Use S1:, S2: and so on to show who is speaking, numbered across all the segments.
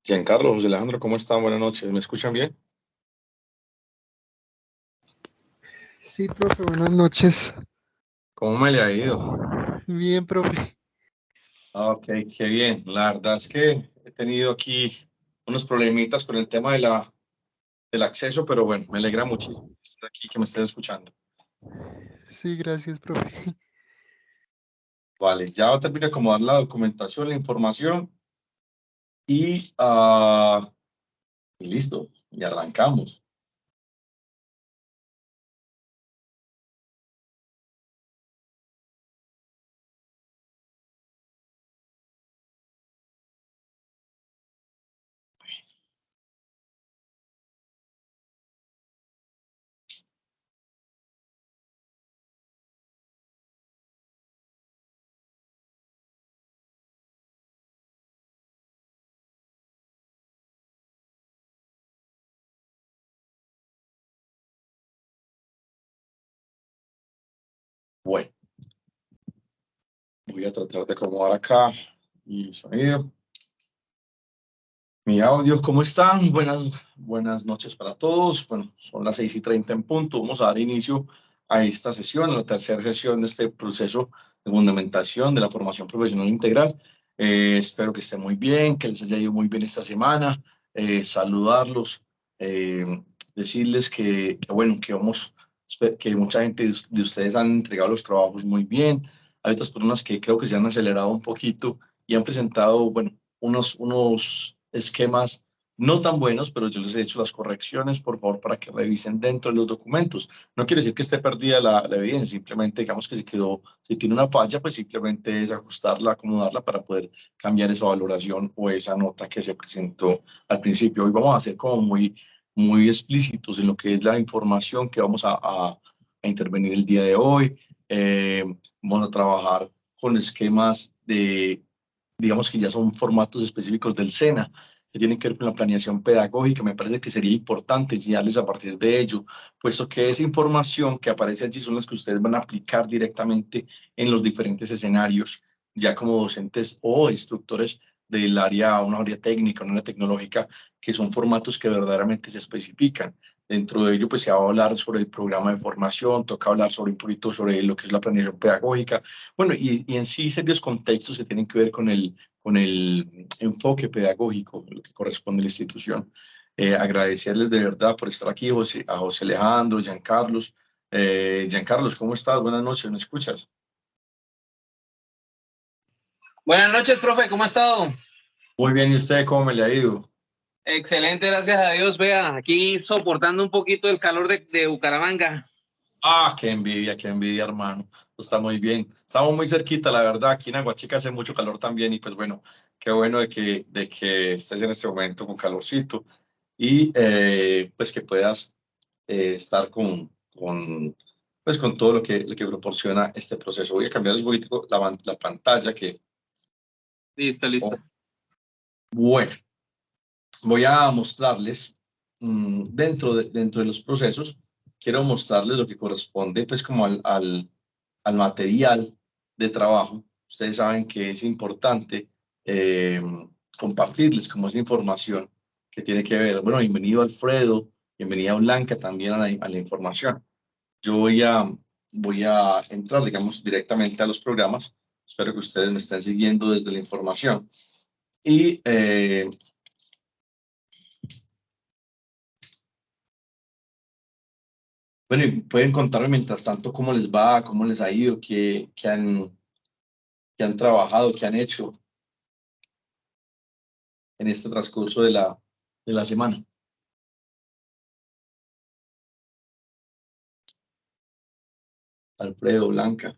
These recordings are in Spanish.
S1: Giancarlo, José Alejandro, ¿cómo están? Buenas noches, ¿me escuchan bien?
S2: Sí, profe, buenas noches.
S1: ¿Cómo me le ha ido?
S2: Bien, profe.
S1: Ok, qué bien. La verdad es que he tenido aquí unos problemitas con el tema del acceso, pero bueno, me alegra muchísimo que estén aquí, que me estén escuchando.
S2: Sí, gracias, profe.
S1: Vale, ya termino de acomodar la documentación, la información y, y listo, y arrancamos. Bueno, voy a tratar de acomodar acá y sonido. Mi audio, ¿cómo están? Buenas noches para todos. Bueno, son las 6:30 en punto. Vamos a dar inicio a esta sesión, a la tercera sesión de este proceso de fundamentación de la formación profesional integral. Espero que estén muy bien, que les haya ido muy bien esta semana. Saludarlos, eh, decirles bueno, que mucha gente de ustedes han entregado los trabajos muy bien. Hay otras personas que creo que se han acelerado un poquito y han presentado, bueno, unos esquemas no tan buenos, pero yo les he hecho las correcciones, por favor, para que revisen dentro de los documentos. No quiere decir que esté perdida la evidencia, simplemente digamos que si tiene una falla, pues simplemente es ajustarla, acomodarla para poder cambiar esa valoración o esa nota que se presentó al principio. Hoy vamos a ser como muy explícitos en lo que es la información que vamos a intervenir el día de hoy. Vamos a trabajar con esquemas digamos que ya son formatos específicos del SENA, que tienen que ver con la planeación pedagógica. Me parece que sería importante enseñarles a partir de ello, puesto que esa información que aparece allí son las que ustedes van a aplicar directamente en los diferentes escenarios, ya como docentes o instructores del área, una área técnica, una área tecnológica, que son formatos que verdaderamente se especifican. Dentro de ello, pues se va a hablar sobre el programa de formación, toca hablar sobre un poquito sobre lo que es la planeación pedagógica, bueno, y en sí serios contextos que tienen que ver con el enfoque pedagógico, lo que corresponde a la institución. Agradecerles de verdad por estar aquí, a José Alejandro, Giancarlos. Giancarlos, ¿cómo estás? Buenas noches, ¿me escuchas?
S3: Buenas noches, profe, ¿cómo ha estado?
S1: Muy bien, ¿y usted cómo me le ha ido?
S3: Excelente, gracias a Dios. Vea, aquí soportando un poquito el calor de Bucaramanga.
S1: Ah, qué envidia, hermano. Está muy bien. Estamos muy cerquita, la verdad. Aquí en Aguachica hace mucho calor también y pues bueno, qué bueno de que estés en este momento con calorcito y pues que puedas estar pues con todo lo que proporciona este proceso. Voy a cambiar un poquito la pantalla que...
S3: Listo, listo.
S1: oh, bueno, voy a mostrarles dentro de los procesos, quiero mostrarles lo que corresponde pues como al material de trabajo. Ustedes saben que es importante eh, compartirles como esa información que tiene que ver. Bueno, bienvenido Alfredo, bienvenida Blanca también a la información. Yo voy a entrar, digamos, directamente a los programas. Espero que ustedes me estén siguiendo desde la información. Y bueno, y pueden contarme mientras tanto cómo les va, cómo les ha ido, qué han trabajado, qué han hecho en este transcurso de la semana. Alfredo, Blanca.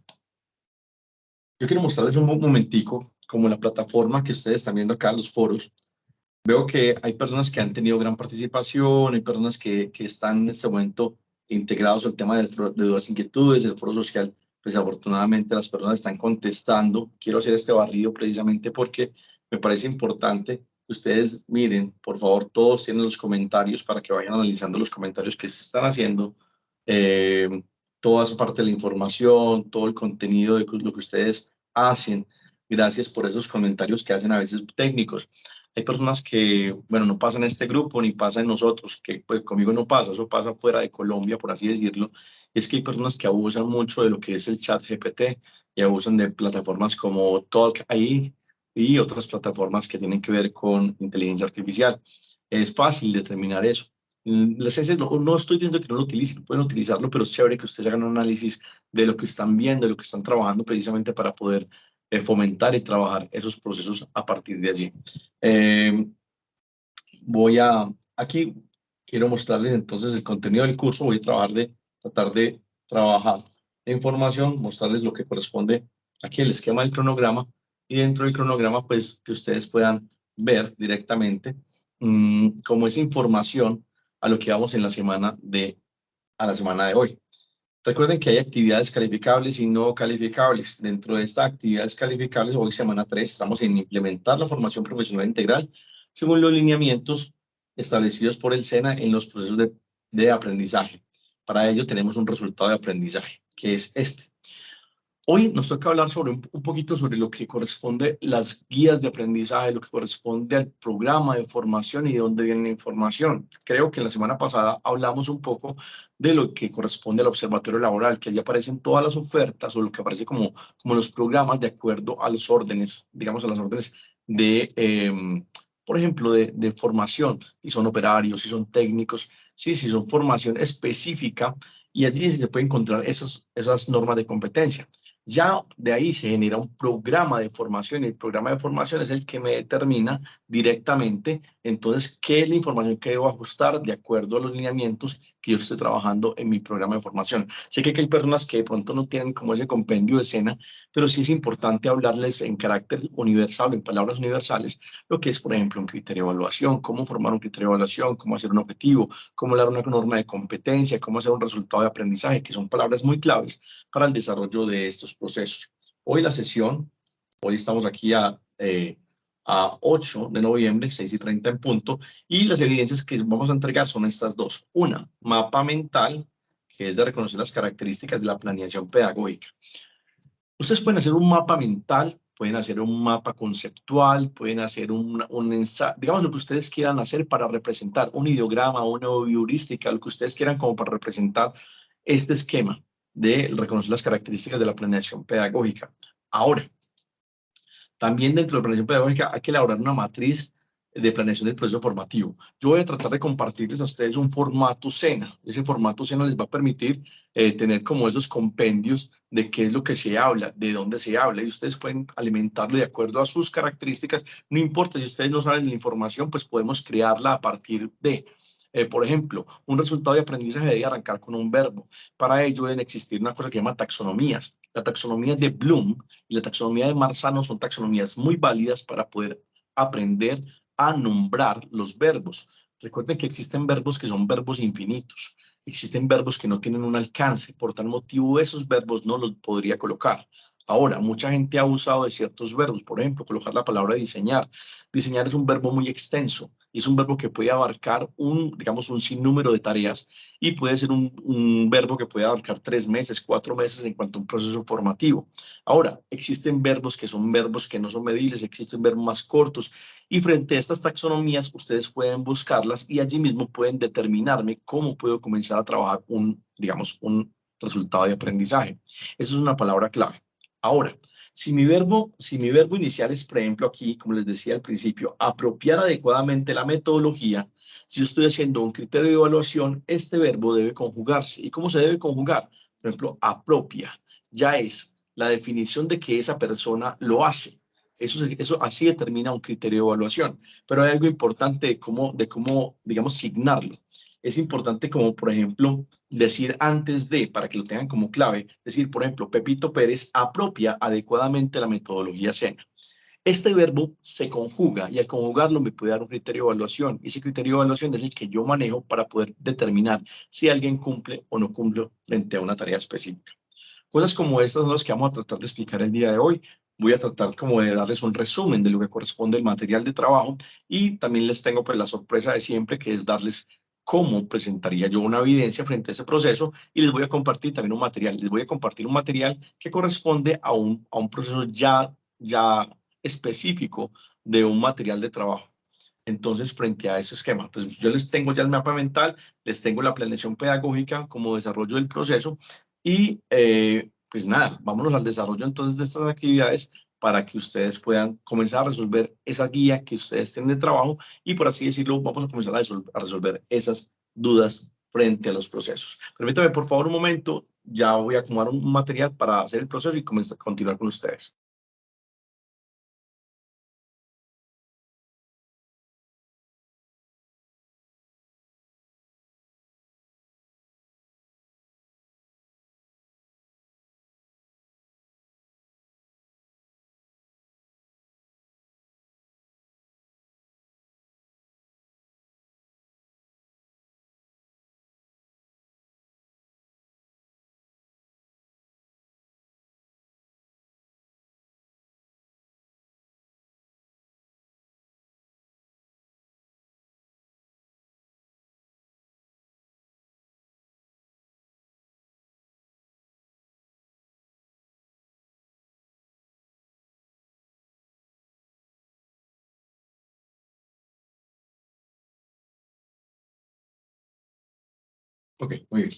S1: Yo quiero mostrarles un momentico, como la plataforma que ustedes están viendo acá, los foros. Veo que hay personas que han tenido gran participación, hay personas que están en este momento integrados al tema de dudas e inquietudes, el foro social. Pues afortunadamente las personas están contestando. Quiero hacer este barrido precisamente porque me parece importante que ustedes miren, por favor, todos tienen los comentarios para que vayan analizando los comentarios que se están haciendo. Eh, Toda esa parte de la información, todo el contenido de lo que ustedes hacen. Gracias por esos comentarios que hacen a veces técnicos. Hay personas que, bueno, no pasan en este grupo ni pasa en nosotros, que pues, conmigo no pasa, eso pasa fuera de Colombia, por así decirlo. Es que hay personas que abusan mucho de lo que es el chat GPT y abusan de plataformas como Talk AI y otras plataformas que tienen que ver con inteligencia artificial. Es fácil determinar eso. La ciencia, no estoy diciendo que no lo utilicen, pueden utilizarlo, pero es chévere que ustedes hagan un análisis de lo que están viendo, de lo que están trabajando precisamente para poder fomentar y trabajar esos procesos a partir de allí. Aquí quiero mostrarles entonces el contenido del curso, voy a tratar de trabajar la información, mostrarles lo que corresponde aquí el esquema del cronograma y dentro del cronograma pues que ustedes puedan ver directamente como esa información a lo que vamos en la semana a la semana de hoy. Recuerden que hay actividades calificables y no calificables. Dentro de estas actividades calificables, hoy semana 3, estamos en implementar la formación profesional integral según los lineamientos establecidos por el SENA en los procesos de aprendizaje. Para ello tenemos un resultado de aprendizaje, que es este. Hoy nos toca hablar sobre un poquito sobre lo que corresponde las guías de aprendizaje, lo que corresponde al programa de formación y de dónde viene la información. Creo que la semana pasada hablamos un poco de lo que corresponde al observatorio laboral, que allí aparecen todas las ofertas o lo que aparece como los programas de acuerdo a los órdenes, digamos a las órdenes por ejemplo, de formación, si son operarios, si son técnicos, sí, si son formación específica, y allí se puede encontrar esas normas de competencia. Ya de ahí se genera un programa de formación y el programa de formación es el que me determina directamente entonces qué es la información que debo ajustar de acuerdo a los lineamientos que yo esté trabajando en mi programa de formación. Sé que hay personas que de pronto no tienen como ese compendio de escena, pero sí es importante hablarles en carácter universal, en palabras universales, lo que es, por ejemplo, un criterio de evaluación, cómo formar un criterio de evaluación, cómo hacer un objetivo, cómo dar una norma de competencia, cómo hacer un resultado de aprendizaje, que son palabras muy claves para el desarrollo de estos procesos. Hoy la sesión, hoy estamos aquí a 8 de noviembre, 6:30 en punto, y las evidencias que vamos a entregar son estas dos. Una, mapa mental, que es de reconocer las características de la planeación pedagógica. Ustedes pueden hacer un mapa mental, pueden hacer un mapa conceptual, pueden hacer un ensayo, digamos lo que ustedes quieran hacer para representar un ideograma, una heurística, lo que ustedes quieran como para representar este esquema de reconocer las características de la planeación pedagógica. Ahora, también dentro de la planeación pedagógica hay que elaborar una matriz de planeación del proceso formativo. Yo voy a tratar de compartirles a ustedes un formato SENA. Ese formato SENA les va a permitir tener como esos compendios de qué es lo que se habla, de dónde se habla, y ustedes pueden alimentarlo de acuerdo a sus características. No importa si ustedes no saben la información, pues podemos crearla a partir de... por ejemplo, un resultado de aprendizaje debe arrancar con un verbo. Para ello deben existir una cosa que se llama taxonomías. La taxonomía de Bloom y la taxonomía de Marzano son taxonomías muy válidas para poder aprender a nombrar los verbos. Recuerden que existen verbos que son verbos infinitos. Existen verbos que no tienen un alcance. Por tal motivo, esos verbos no los podría colocar. Ahora, mucha gente ha usado de ciertos verbos. Por ejemplo, colocar la palabra diseñar. Diseñar es un verbo muy extenso. Y es un verbo que puede abarcar digamos, un sinnúmero de tareas y puede ser un verbo que puede abarcar 3 meses, 4 meses en cuanto a un proceso formativo. Ahora, existen verbos que no son medibles, existen verbos más cortos y frente a estas taxonomías ustedes pueden buscarlas y allí mismo pueden determinarme cómo puedo comenzar a trabajar digamos, un resultado de aprendizaje. Eso es una palabra clave. Ahora, si mi verbo inicial es, por ejemplo, aquí, como les decía al principio, apropiar adecuadamente la metodología, si yo estoy haciendo un criterio de evaluación, este verbo debe conjugarse. ¿Y cómo se debe conjugar? Por ejemplo, apropia. Ya es la definición de que esa persona lo hace. Eso así determina un criterio de evaluación. Pero hay algo importante de cómo digamos, signarlo. Es importante como, por ejemplo, decir antes de, para que lo tengan como clave, decir, por ejemplo, Pepito Pérez apropia adecuadamente la metodología SENA. Este verbo se conjuga y al conjugarlo me puede dar un criterio de evaluación y ese criterio de evaluación es el que yo manejo para poder determinar si alguien cumple o no cumple frente a una tarea específica. Cosas como estas son las que vamos a tratar de explicar el día de hoy. Voy a tratar como de darles un resumen de lo que corresponde al material de trabajo y también les tengo pues la sorpresa de siempre que es darles cómo presentaría yo una evidencia frente a ese proceso y les voy a compartir también un material. Les voy a compartir un material que corresponde a un proceso ya específico de un material de trabajo. entonces frente a ese esquema. Entonces yo les tengo ya el mapa mental, les tengo la planeación pedagógica como desarrollo del proceso y pues nada, vámonos al desarrollo entonces de estas actividades para que ustedes puedan comenzar a resolver esa guía que ustedes tienen de trabajo y por así decirlo, vamos a comenzar a resolver esas dudas frente a los procesos. Permítame por favor un momento, ya voy a acomodar un material para hacer el proceso y continuar con ustedes. Ok, muy bien.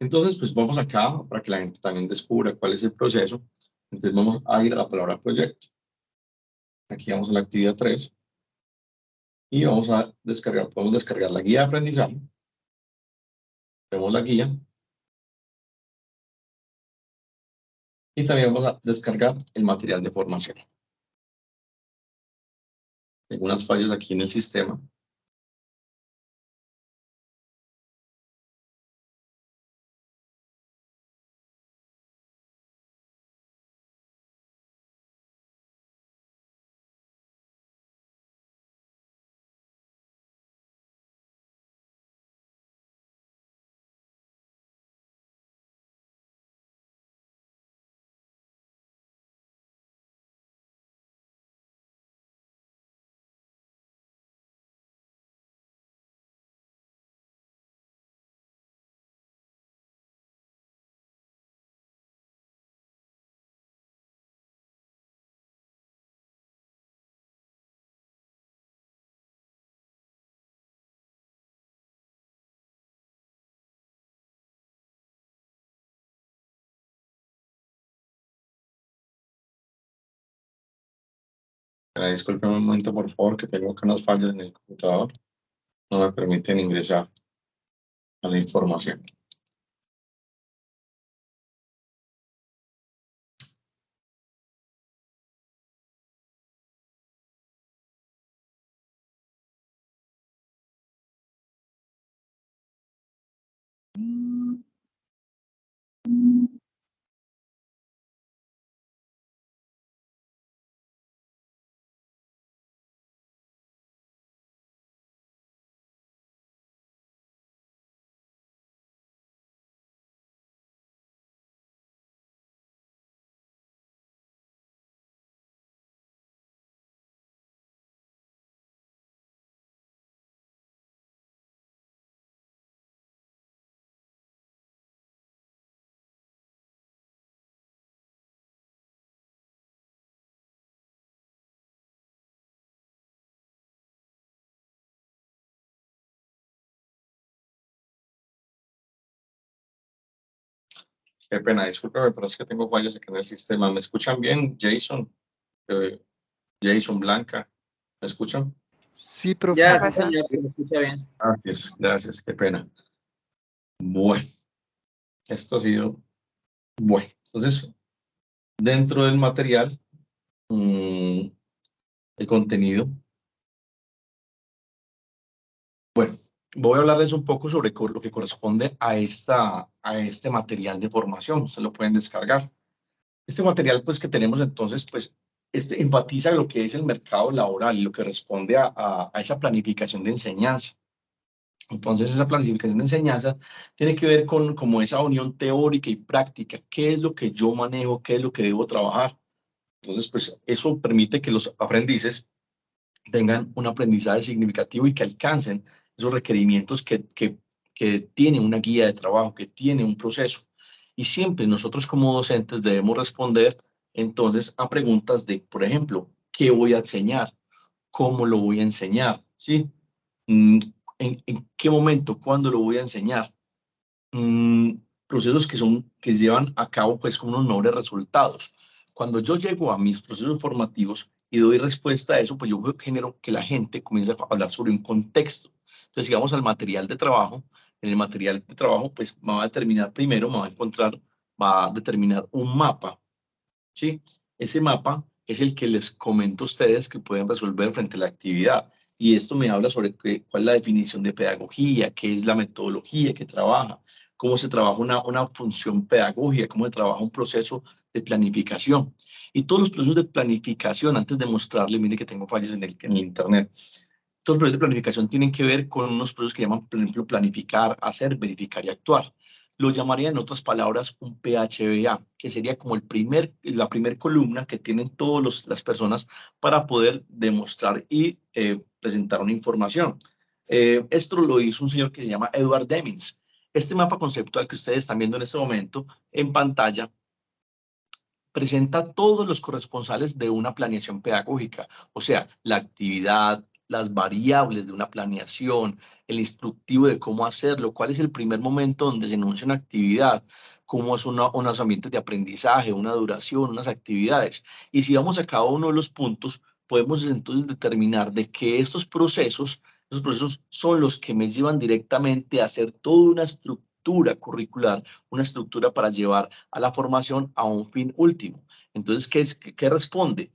S1: Entonces, pues vamos acá para que la gente también descubra cuál es el proceso. Entonces vamos a ir a la palabra proyecto. Aquí vamos a la actividad 3 y vamos a descargar, podemos descargar la guía de aprendizaje. Vemos la guía y también vamos a descargar el material de formación. Tengo unas fallas aquí en el sistema. Disculpen un momento, por favor, que tengo acá unas fallas en el computador. No me permiten ingresar a la información. Qué pena, discúlpeme, pero es que tengo fallas aquí en el sistema. ¿Me escuchan bien, Jason? Jason, Blanca, ¿me escuchan?
S2: Sí, profe.
S3: Ya, sí, señor, se me escucha bien.
S1: Gracias, qué pena. Bueno, esto ha sido bueno. Entonces, dentro del material, el contenido. Bueno, voy a hablarles un poco sobre lo que corresponde a este material de formación. Ustedes lo pueden descargar. Este material, pues, que tenemos entonces, pues, enfatiza lo que es el mercado laboral y lo que responde a esa planificación de enseñanza. Entonces, esa planificación de enseñanza tiene que ver con como esa unión teórica y práctica. ¿Qué es lo que yo manejo? ¿Qué es lo que debo trabajar? Entonces, pues, eso permite que los aprendices tengan un aprendizaje significativo y que alcancen esos requerimientos que tiene una guía de trabajo, que tiene un proceso. Y siempre nosotros como docentes debemos responder entonces a preguntas de, por ejemplo, ¿qué voy a enseñar? cómo lo voy a enseñar, ¿sí? ¿En qué momento? ¿Cuándo lo voy a enseñar? Procesos que llevan a cabo pues con unos mejores resultados. Cuando yo llego a mis procesos formativos y doy respuesta a eso, pues yo genero que la gente comience a hablar sobre un contexto. Entonces, si vamos al material de trabajo, en el material de trabajo, pues me va a determinar primero, va a determinar un mapa, ¿sí? Ese mapa es el que les comento a ustedes que pueden resolver frente a la actividad. Y esto me habla sobre cuál es la definición de pedagogía, qué es la metodología que trabaja, cómo se trabaja una función pedagógica, cómo se trabaja un proceso de planificación. Y todos los procesos de planificación, antes de mostrarle, mire que tengo fallas en el internet, todos los procesos de planificación tienen que ver con unos procesos que llaman, por ejemplo, planificar, hacer, verificar y actuar. Lo llamaría en otras palabras un PHBA, que sería como la primer columna que tienen todas las personas para poder demostrar y presentar una información. Esto lo hizo un señor que se llama Edward Demings. Este mapa conceptual que ustedes están viendo en este momento en pantalla presenta todos los corresponsales de una planeación pedagógica, o sea, la actividad, las variables de una planeación, el instructivo de cómo hacerlo, cuál es el primer momento donde se enuncia una actividad, cómo es unos ambientes de aprendizaje, una duración, unas actividades. Y si vamos a cada uno de los puntos, podemos entonces determinar de que esos procesos son los que me llevan directamente a hacer toda una estructura curricular, una estructura para llevar a la formación a un fin último. Entonces, ¿qué responde?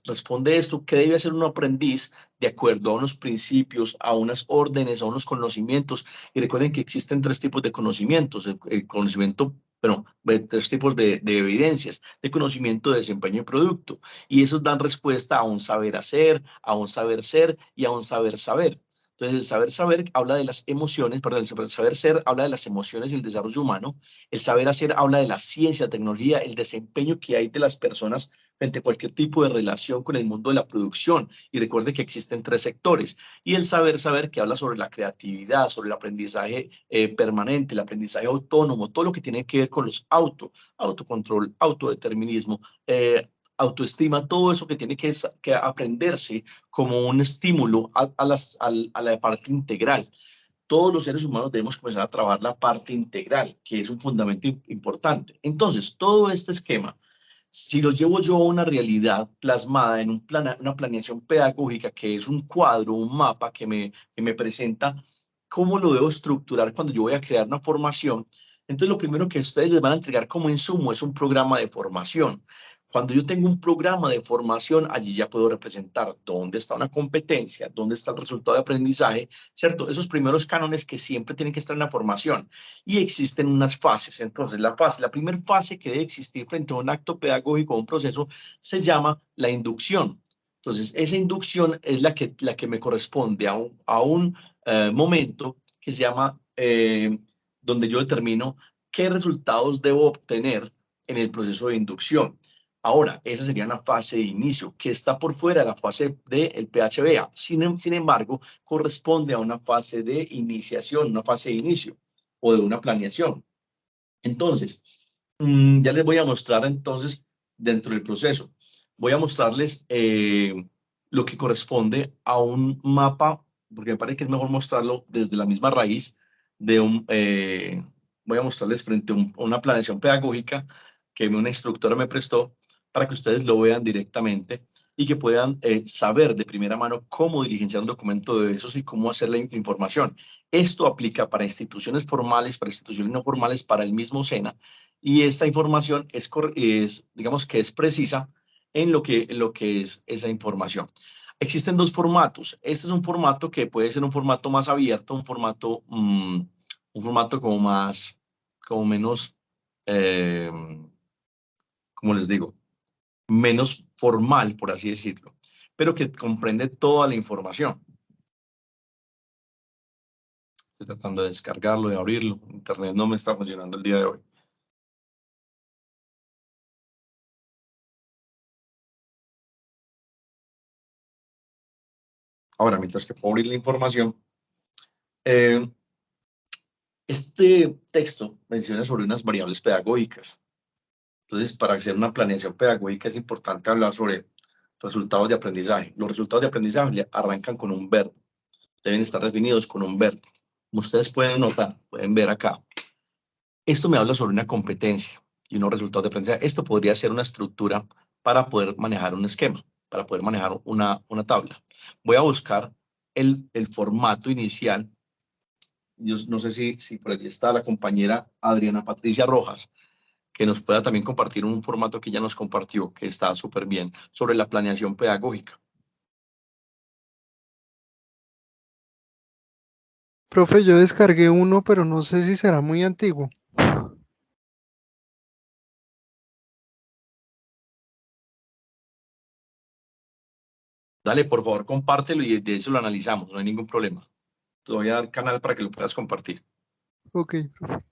S1: Responde esto, ¿qué debe hacer un aprendiz de acuerdo a unos principios, a unas órdenes, a unos conocimientos? Y recuerden que existen tres tipos de conocimientos, el conocimiento, bueno, tres tipos de evidencias, de conocimiento, de desempeño y producto. Y esos dan respuesta a un saber hacer, a un saber ser y a un saber saber. Entonces, el saber habla de las emociones, perdón, el saber ser habla de las emociones y el desarrollo humano. El saber hacer habla de la ciencia, la tecnología, el desempeño que hay de las personas frente a cualquier tipo de relación con el mundo de la producción. Y recuerde que existen tres sectores. Y el saber que habla sobre la creatividad, sobre el aprendizaje permanente, el aprendizaje autónomo, todo lo que tiene que ver con los autocontrol, autodeterminismo, autoestima, todo eso que tiene que aprenderse como un estímulo a la parte integral. Todos los seres humanos debemos comenzar a trabajar la parte integral, que es un fundamento importante. Entonces, todo este esquema, si lo llevo yo a una realidad plasmada en una planeación pedagógica, que es un cuadro, un mapa que me presenta cómo lo debo estructurar cuando yo voy a crear una formación, entonces lo primero que ustedes les van a entregar como insumo es un programa de formación. Cuando yo tengo un programa de formación, allí ya puedo representar dónde está una competencia, dónde está el resultado de aprendizaje, ¿cierto? Esos primeros cánones que siempre tienen que estar en la formación. Y existen unas fases. Entonces, la primera fase que debe existir frente a un acto pedagógico o un proceso se llama la inducción. Entonces, esa inducción es la que me corresponde a un momento que se llama, donde yo determino qué resultados debo obtener en el proceso de inducción. Ahora, esa sería una fase de inicio que está por fuera de la fase del PHBA. Sin embargo, corresponde a una fase de iniciación, una fase de inicio o de una planeación. Entonces, ya les voy a mostrar entonces dentro del proceso. Voy a mostrarles lo que corresponde a un mapa, porque me parece que es mejor mostrarlo desde la misma raíz voy a mostrarles frente a una planeación pedagógica que una instructora me prestó para que ustedes lo vean directamente y que puedan saber de primera mano cómo diligenciar un documento de esos y cómo hacer la información. Esto aplica para instituciones formales, para instituciones no formales, para el mismo SENA, y esta información digamos que es precisa en lo que es esa información. Existen dos formatos. Este es un formato que puede ser un formato más abierto, un formato como menos, como les digo, menos formal, por así decirlo, pero que comprende toda la información. Estoy tratando de descargarlo, de abrirlo. Internet no me está funcionando el día de hoy. Ahora, mientras que puedo abrir la información, este texto menciona sobre unas variables pedagógicas. Entonces, para hacer una planeación pedagógica es importante hablar sobre resultados de aprendizaje. Los resultados de aprendizaje arrancan con un verbo. Deben estar definidos con un verbo. Como ustedes pueden notar, pueden ver acá. Esto me habla sobre una competencia y unos resultados de aprendizaje. Esto podría ser una estructura para poder manejar un esquema, para poder manejar una tabla. Voy a buscar el formato inicial. Yo no sé si por allí está la compañera Adriana Patricia Rojas, que nos pueda también compartir un formato que ella nos compartió, que está súper bien, sobre la planeación pedagógica.
S2: Profe, yo descargué uno, pero no sé si será muy antiguo.
S1: Dale, por favor, compártelo y de eso lo analizamos, no hay ningún problema. Te voy a dar canal para que lo puedas compartir.
S2: Ok, profe.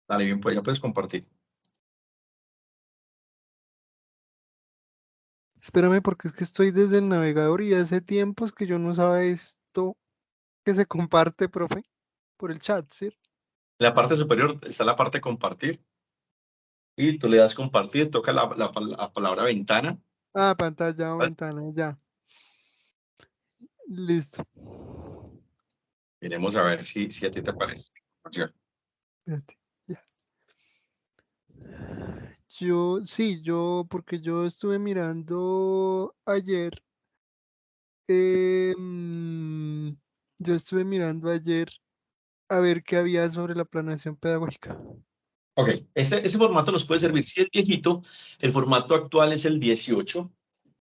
S1: Dale, bien, pues ya puedes compartir.
S2: Espérame porque es que estoy desde el navegador y hace tiempos que yo no usaba esto que se comparte, profe, por el chat, ¿sí?
S1: En la parte superior está la parte compartir. Y tú le das compartir, toca la palabra ventana.
S2: Ah, pantalla o ventana, ya. Listo.
S1: Miremos a ver si a ti te parece.
S2: Espérate, ya. Porque yo estuve mirando ayer. Yo estuve mirando ayer a ver qué había sobre la planeación pedagógica.
S1: Ok, ese formato nos puede servir. Si es viejito, el formato actual es el 18,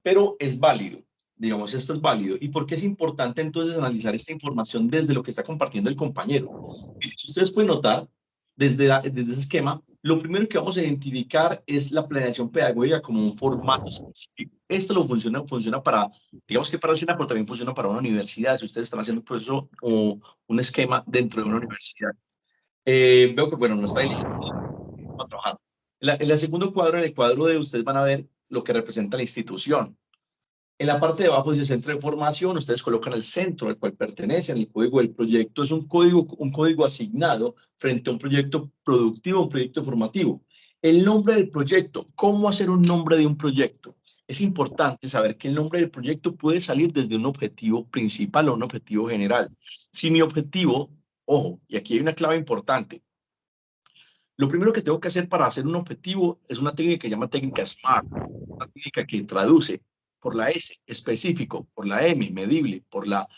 S1: pero es válido. Digamos, esto es válido. ¿Y por qué es importante entonces analizar esta información desde lo que está compartiendo el compañero? Mire, si ustedes pueden notar, desde ese esquema, lo primero que vamos a identificar es la planeación pedagógica como un formato específico. Esto funciona para, digamos que para el SENA, pero también funciona para una universidad. Si ustedes están haciendo un proceso o un esquema dentro de una universidad. Veo que, bueno, no está trabajando. En el segundo cuadro, en el cuadro de ustedes van a ver lo que representa la institución. En la parte de abajo dice centro de formación, ustedes colocan el centro al cual pertenecen, el código del proyecto es un código asignado frente a un proyecto productivo, un proyecto formativo. El nombre del proyecto, ¿cómo hacer un nombre de un proyecto? Es importante saber que el nombre del proyecto puede salir desde un objetivo principal o un objetivo general. Si mi objetivo, ojo, y aquí hay una clave importante, lo primero que tengo que hacer para hacer un objetivo es una técnica que se llama técnica SMART, una técnica que traduce por la S, específico, por la M, medible, por la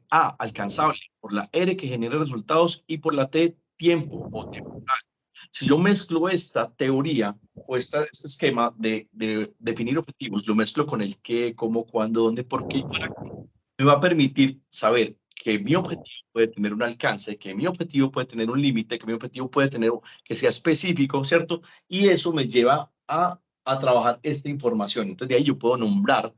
S1: A, alcanzable, por la R, que genera resultados, y por la T, tiempo o temporal. Si yo mezclo esta teoría o este esquema de definir objetivos, lo mezclo con el qué, cómo, cuándo, dónde, por qué y para qué, me va a permitir saber que mi objetivo puede tener un alcance, que mi objetivo puede tener un límite, que mi objetivo puede tener, que sea específico, ¿cierto? Y eso me lleva a trabajar esta información. Entonces, de ahí yo puedo nombrar,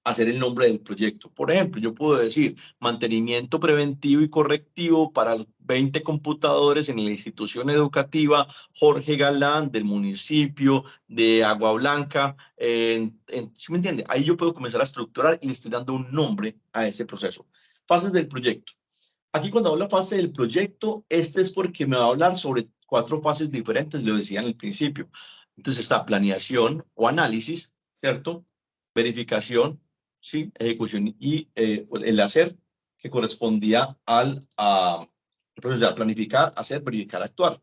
S1: hacer el nombre del proyecto. Por ejemplo, yo puedo decir mantenimiento preventivo y correctivo para 20 computadores en la institución educativa Jorge Galán del municipio de Agua Blanca. ¿Sí me entiende? Ahí yo puedo comenzar a estructurar y le estoy dando un nombre a ese proceso. Fases del proyecto. Aquí cuando hablo fase del proyecto, este es porque me va a hablar sobre 4 fases diferentes, lo decía en el principio. Entonces está planeación o análisis, ¿cierto? Verificación, ¿sí? Ejecución y el hacer, que correspondía al proceso de planificar, hacer, verificar, actuar,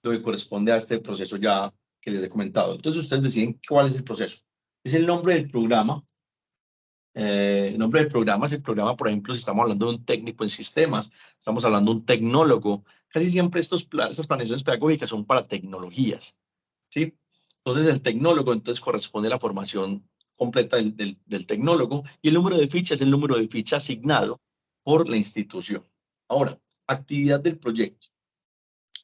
S1: lo que corresponde a este proceso ya que les he comentado. Entonces ustedes deciden cuál es el proceso. Es el nombre del programa. El nombre del programa es el programa, por ejemplo, si estamos hablando de un técnico en sistemas, estamos hablando de un tecnólogo. Casi siempre estas planeaciones pedagógicas son para tecnologías, ¿sí? Entonces, el tecnólogo entonces corresponde a la formación completa del tecnólogo y el número de ficha es el número de ficha asignado por la institución. Ahora, actividad del proyecto.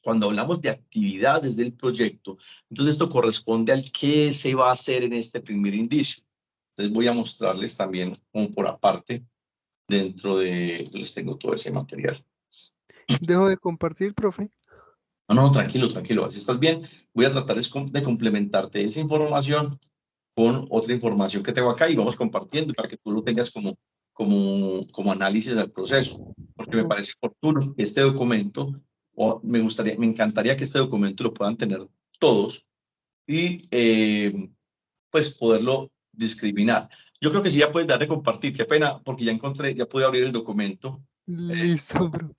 S1: Cuando hablamos de actividades del proyecto, entonces esto corresponde al qué se va a hacer en este primer indicio. Entonces voy a mostrarles también como por aparte dentro de, les tengo todo ese material.
S2: Dejo de compartir, profe.
S1: No, tranquilo, tranquilo. Si estás bien, voy a tratar de complementarte esa información con otra información que tengo acá y vamos compartiendo para que tú lo tengas como análisis del proceso. Porque me parece oportuno que este documento, o me encantaría que este documento lo puedan tener todos y pues poderlo discriminar. Yo creo que sí ya puedes dar de compartir, qué pena, porque ya encontré, ya pude abrir el documento.
S2: Listo, bro.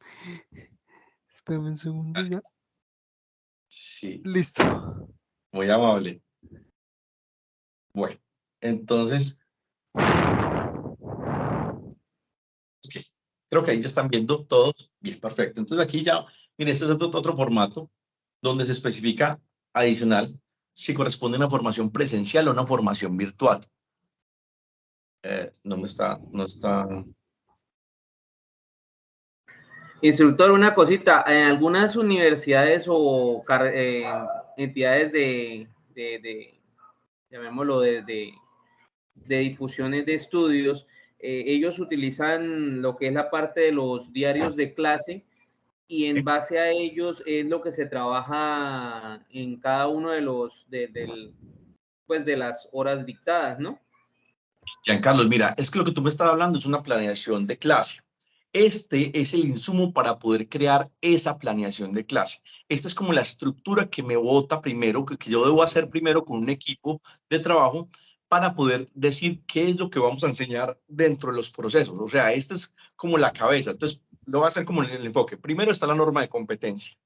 S2: Espérame un segundo ya.
S1: Sí,
S2: Listo.
S1: muy amable. Bueno, entonces, ok, creo que ahí ya están viendo todos. Bien, perfecto. Entonces aquí ya, miren, este es otro formato donde se especifica adicional si corresponde a una formación presencial o una formación virtual. No está.
S3: Instructor, una cosita, en algunas universidades o entidades llamémoslo, de difusiones de estudios, ellos utilizan lo que es la parte de los diarios de clase y en base a ellos es lo que se trabaja en cada uno de los, pues de las horas dictadas, ¿no?
S1: Giancarlo, mira, es que lo que tú me estás hablando es una planeación de clase. Este es el insumo para poder crear esa planeación de clase. Esta es como la estructura que me bota primero, que yo debo hacer primero con un equipo de trabajo para poder decir qué es lo que vamos a enseñar dentro de los procesos. O sea, esta es como la cabeza. Entonces, lo voy a hacer como el enfoque. Primero está la norma de competencia.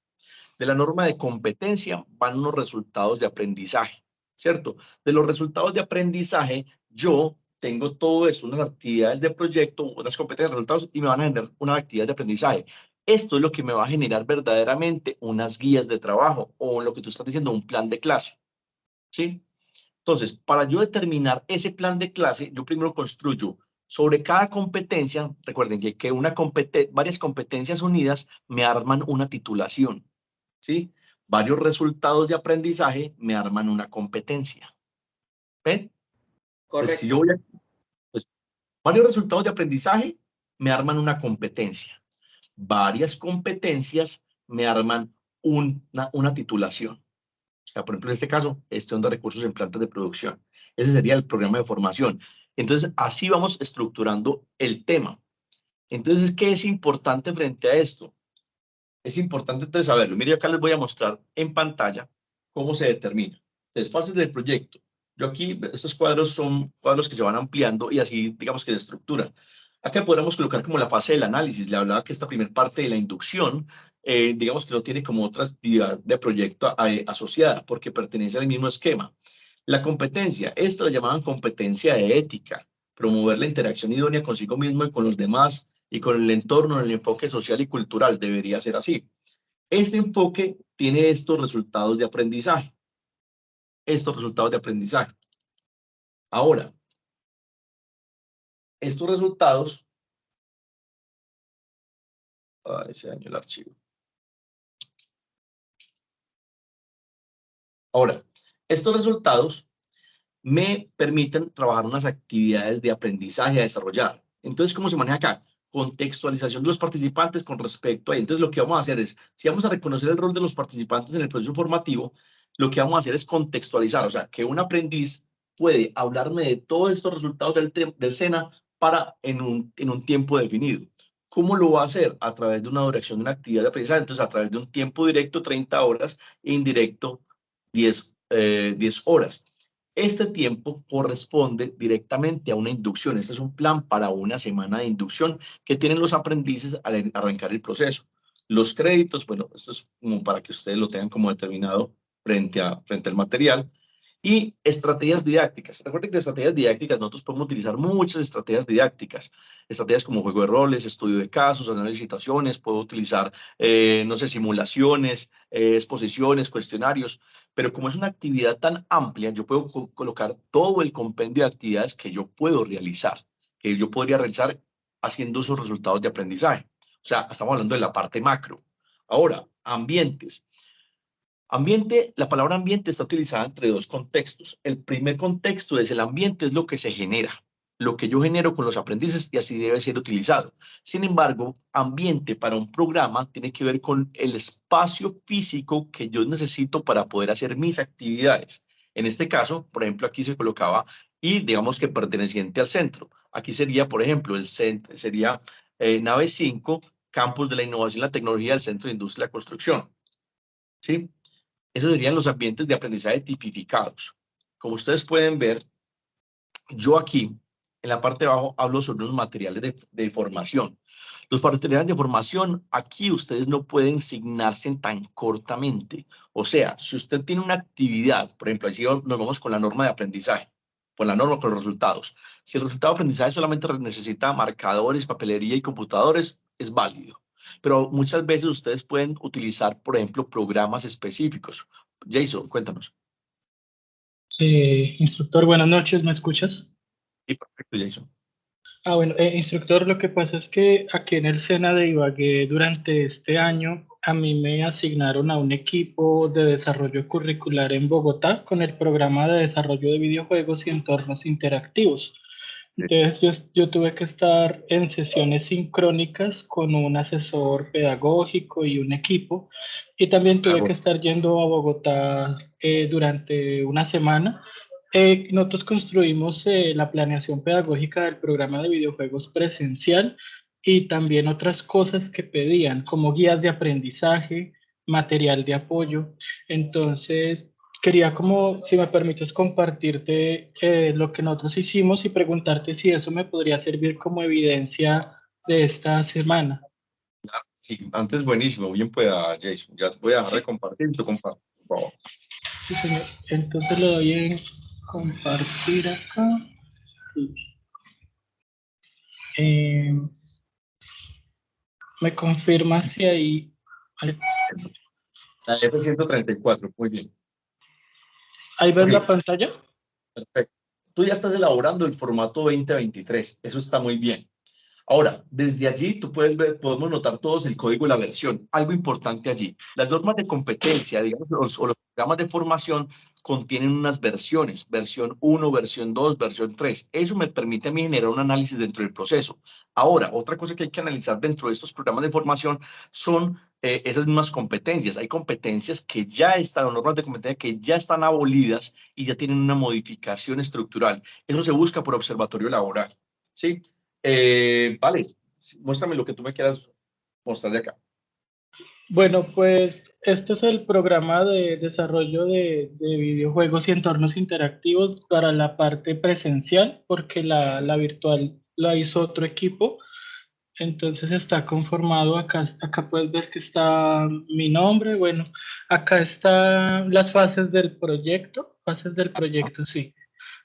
S1: De la norma de competencia van unos resultados de aprendizaje, ¿cierto? De los resultados de aprendizaje, yo tengo todo esto, unas actividades de proyecto, unas competencias, resultados, y me van a generar unas actividades de aprendizaje. Esto es lo que me va a generar verdaderamente unas guías de trabajo o lo que tú estás diciendo, un plan de clase, ¿sí? Entonces, para yo determinar ese plan de clase, yo primero construyo sobre cada competencia, recuerden que varias competencias unidas me arman una titulación, ¿sí? Varios resultados de aprendizaje me arman una competencia. ¿Ven? Entonces, si yo
S3: Correcto.
S1: voy a, pues, varios resultados de aprendizaje me arman una competencia. Varias competencias me arman una titulación. O sea, por ejemplo, en este caso, gestión de recursos en plantas de producción. Ese sería el programa de formación. Entonces, así vamos estructurando el tema. Entonces, ¿qué es importante frente a esto? Es importante entonces saberlo. Mire, acá les voy a mostrar en pantalla cómo se determina. Entonces, fases del proyecto. Yo aquí, estos cuadros son cuadros que se van ampliando y así, digamos que de estructura. Acá podríamos colocar como la fase del análisis. Le hablaba que esta primera parte de la inducción, digamos que no tiene como otra actividad de proyecto asociada, porque pertenece al mismo esquema. La competencia, esta la llamaban competencia de ética, promover la interacción idónea consigo mismo y con los demás y con el entorno en el enfoque social y cultural. Debería ser así. Este enfoque tiene estos resultados de aprendizaje. Estos resultados de aprendizaje. Ahora, estos resultados... Ay, se dañó el archivo. Ahora, estos resultados me permiten trabajar unas actividades de aprendizaje a desarrollar. Entonces, ¿cómo se maneja acá? Contextualización de los participantes con respecto a... Entonces, lo que vamos a hacer es, si vamos a reconocer el rol de los participantes en el proceso formativo, lo que vamos a hacer es contextualizar, o sea, que un aprendiz puede hablarme de todos estos resultados del SENA en un tiempo definido. ¿Cómo lo va a hacer? A través de una duración de una actividad de aprendizaje, entonces a través de un tiempo directo, 30 horas, e indirecto, 10 horas. Este tiempo corresponde directamente a una inducción. Este es un plan para una semana de inducción que tienen los aprendices al arrancar el proceso. Los créditos, bueno, esto es como para que ustedes lo tengan como determinado frente al material. Y estrategias didácticas. Recuerden que en estrategias didácticas nosotros podemos utilizar muchas estrategias didácticas. Estrategias como juego de roles, estudio de casos, análisis de situaciones, puedo utilizar, no sé, simulaciones, exposiciones, cuestionarios, pero como es una actividad tan amplia, yo puedo colocar todo el compendio de actividades que yo puedo realizar, que yo podría realizar haciendo esos resultados de aprendizaje. O sea, estamos hablando de la parte macro. Ahora, ambientes. Ambiente, la palabra ambiente está utilizada entre dos contextos. El primer contexto es el ambiente, es lo que se genera, lo que yo genero con los aprendices y así debe ser utilizado. Sin embargo, ambiente para un programa tiene que ver con el espacio físico que yo necesito para poder hacer mis actividades. En este caso, por ejemplo, aquí se colocaba y digamos que perteneciente al centro. Aquí sería, por ejemplo, el centro, sería nave 5, Campus de la Innovación y la Tecnología del Centro de Industria y la Construcción. ¿Sí? Esos serían los ambientes de aprendizaje tipificados. Como ustedes pueden ver, Yo aquí, en la parte de abajo, hablo sobre los materiales de formación. Los materiales de formación, aquí ustedes no pueden signarse tan cortamente. O sea, si usted tiene una actividad, por ejemplo, así nos vamos con la norma de aprendizaje, con la norma con los resultados. Si el resultado de aprendizaje solamente necesita marcadores, papelería y computadores, es válido. Pero muchas veces ustedes pueden utilizar, por ejemplo, programas específicos. Jason, cuéntanos.
S4: Instructor, buenas noches, ¿me escuchas?
S1: Sí, perfecto, Jason.
S4: Bueno, instructor, lo que pasa es que aquí en el SENA de Ibagué durante este año a mí me asignaron a un equipo de desarrollo curricular en Bogotá con el programa de desarrollo de videojuegos y entornos interactivos. Entonces yo tuve que estar en sesiones sincrónicas con un asesor pedagógico y un equipo, y también tuve que estar yendo a Bogotá durante una semana. Nosotros construimos la planeación pedagógica del programa de videojuegos presencial y también otras cosas que pedían, como guías de aprendizaje, material de apoyo. Entonces, quería como, si me permites, compartirte lo que nosotros hicimos y preguntarte si eso me podría servir como evidencia de esta semana.
S1: Sí, antes buenísimo, bien pueda, Jason. Ya te voy a dejar de
S4: Sí.
S1: compartir, tú comparte, por favor.
S4: Sí, señor. Entonces lo doy en compartir acá. Eh, ¿Me confirma si ahí...
S1: La F-134, muy bien.
S4: ¿Ahí ves
S1: Ok,
S4: la pantalla?
S1: perfecto. Tú ya estás elaborando el formato 2023, eso está muy bien. Ahora, desde allí tú puedes ver, podemos notar todos el código de la versión. Algo importante allí, las normas de competencia, digamos, o los programas de formación contienen unas versiones, versión 1, versión 2, versión 3. Eso me permite a mí generar un análisis dentro del proceso. Ahora, otra cosa que hay que analizar dentro de estos programas de formación son esas mismas competencias. Hay competencias que ya están, o normas de competencia que ya están abolidas y ya tienen una modificación estructural. Eso se busca por observatorio laboral, ¿sí? Vale, muéstrame lo que tú me quieras mostrar de acá.
S4: Bueno, pues este es el programa de desarrollo de videojuegos y entornos interactivos para la parte presencial, porque la virtual la hizo otro equipo. Entonces está conformado, acá puedes ver que está mi nombre, bueno, acá están las fases del proyecto, sí.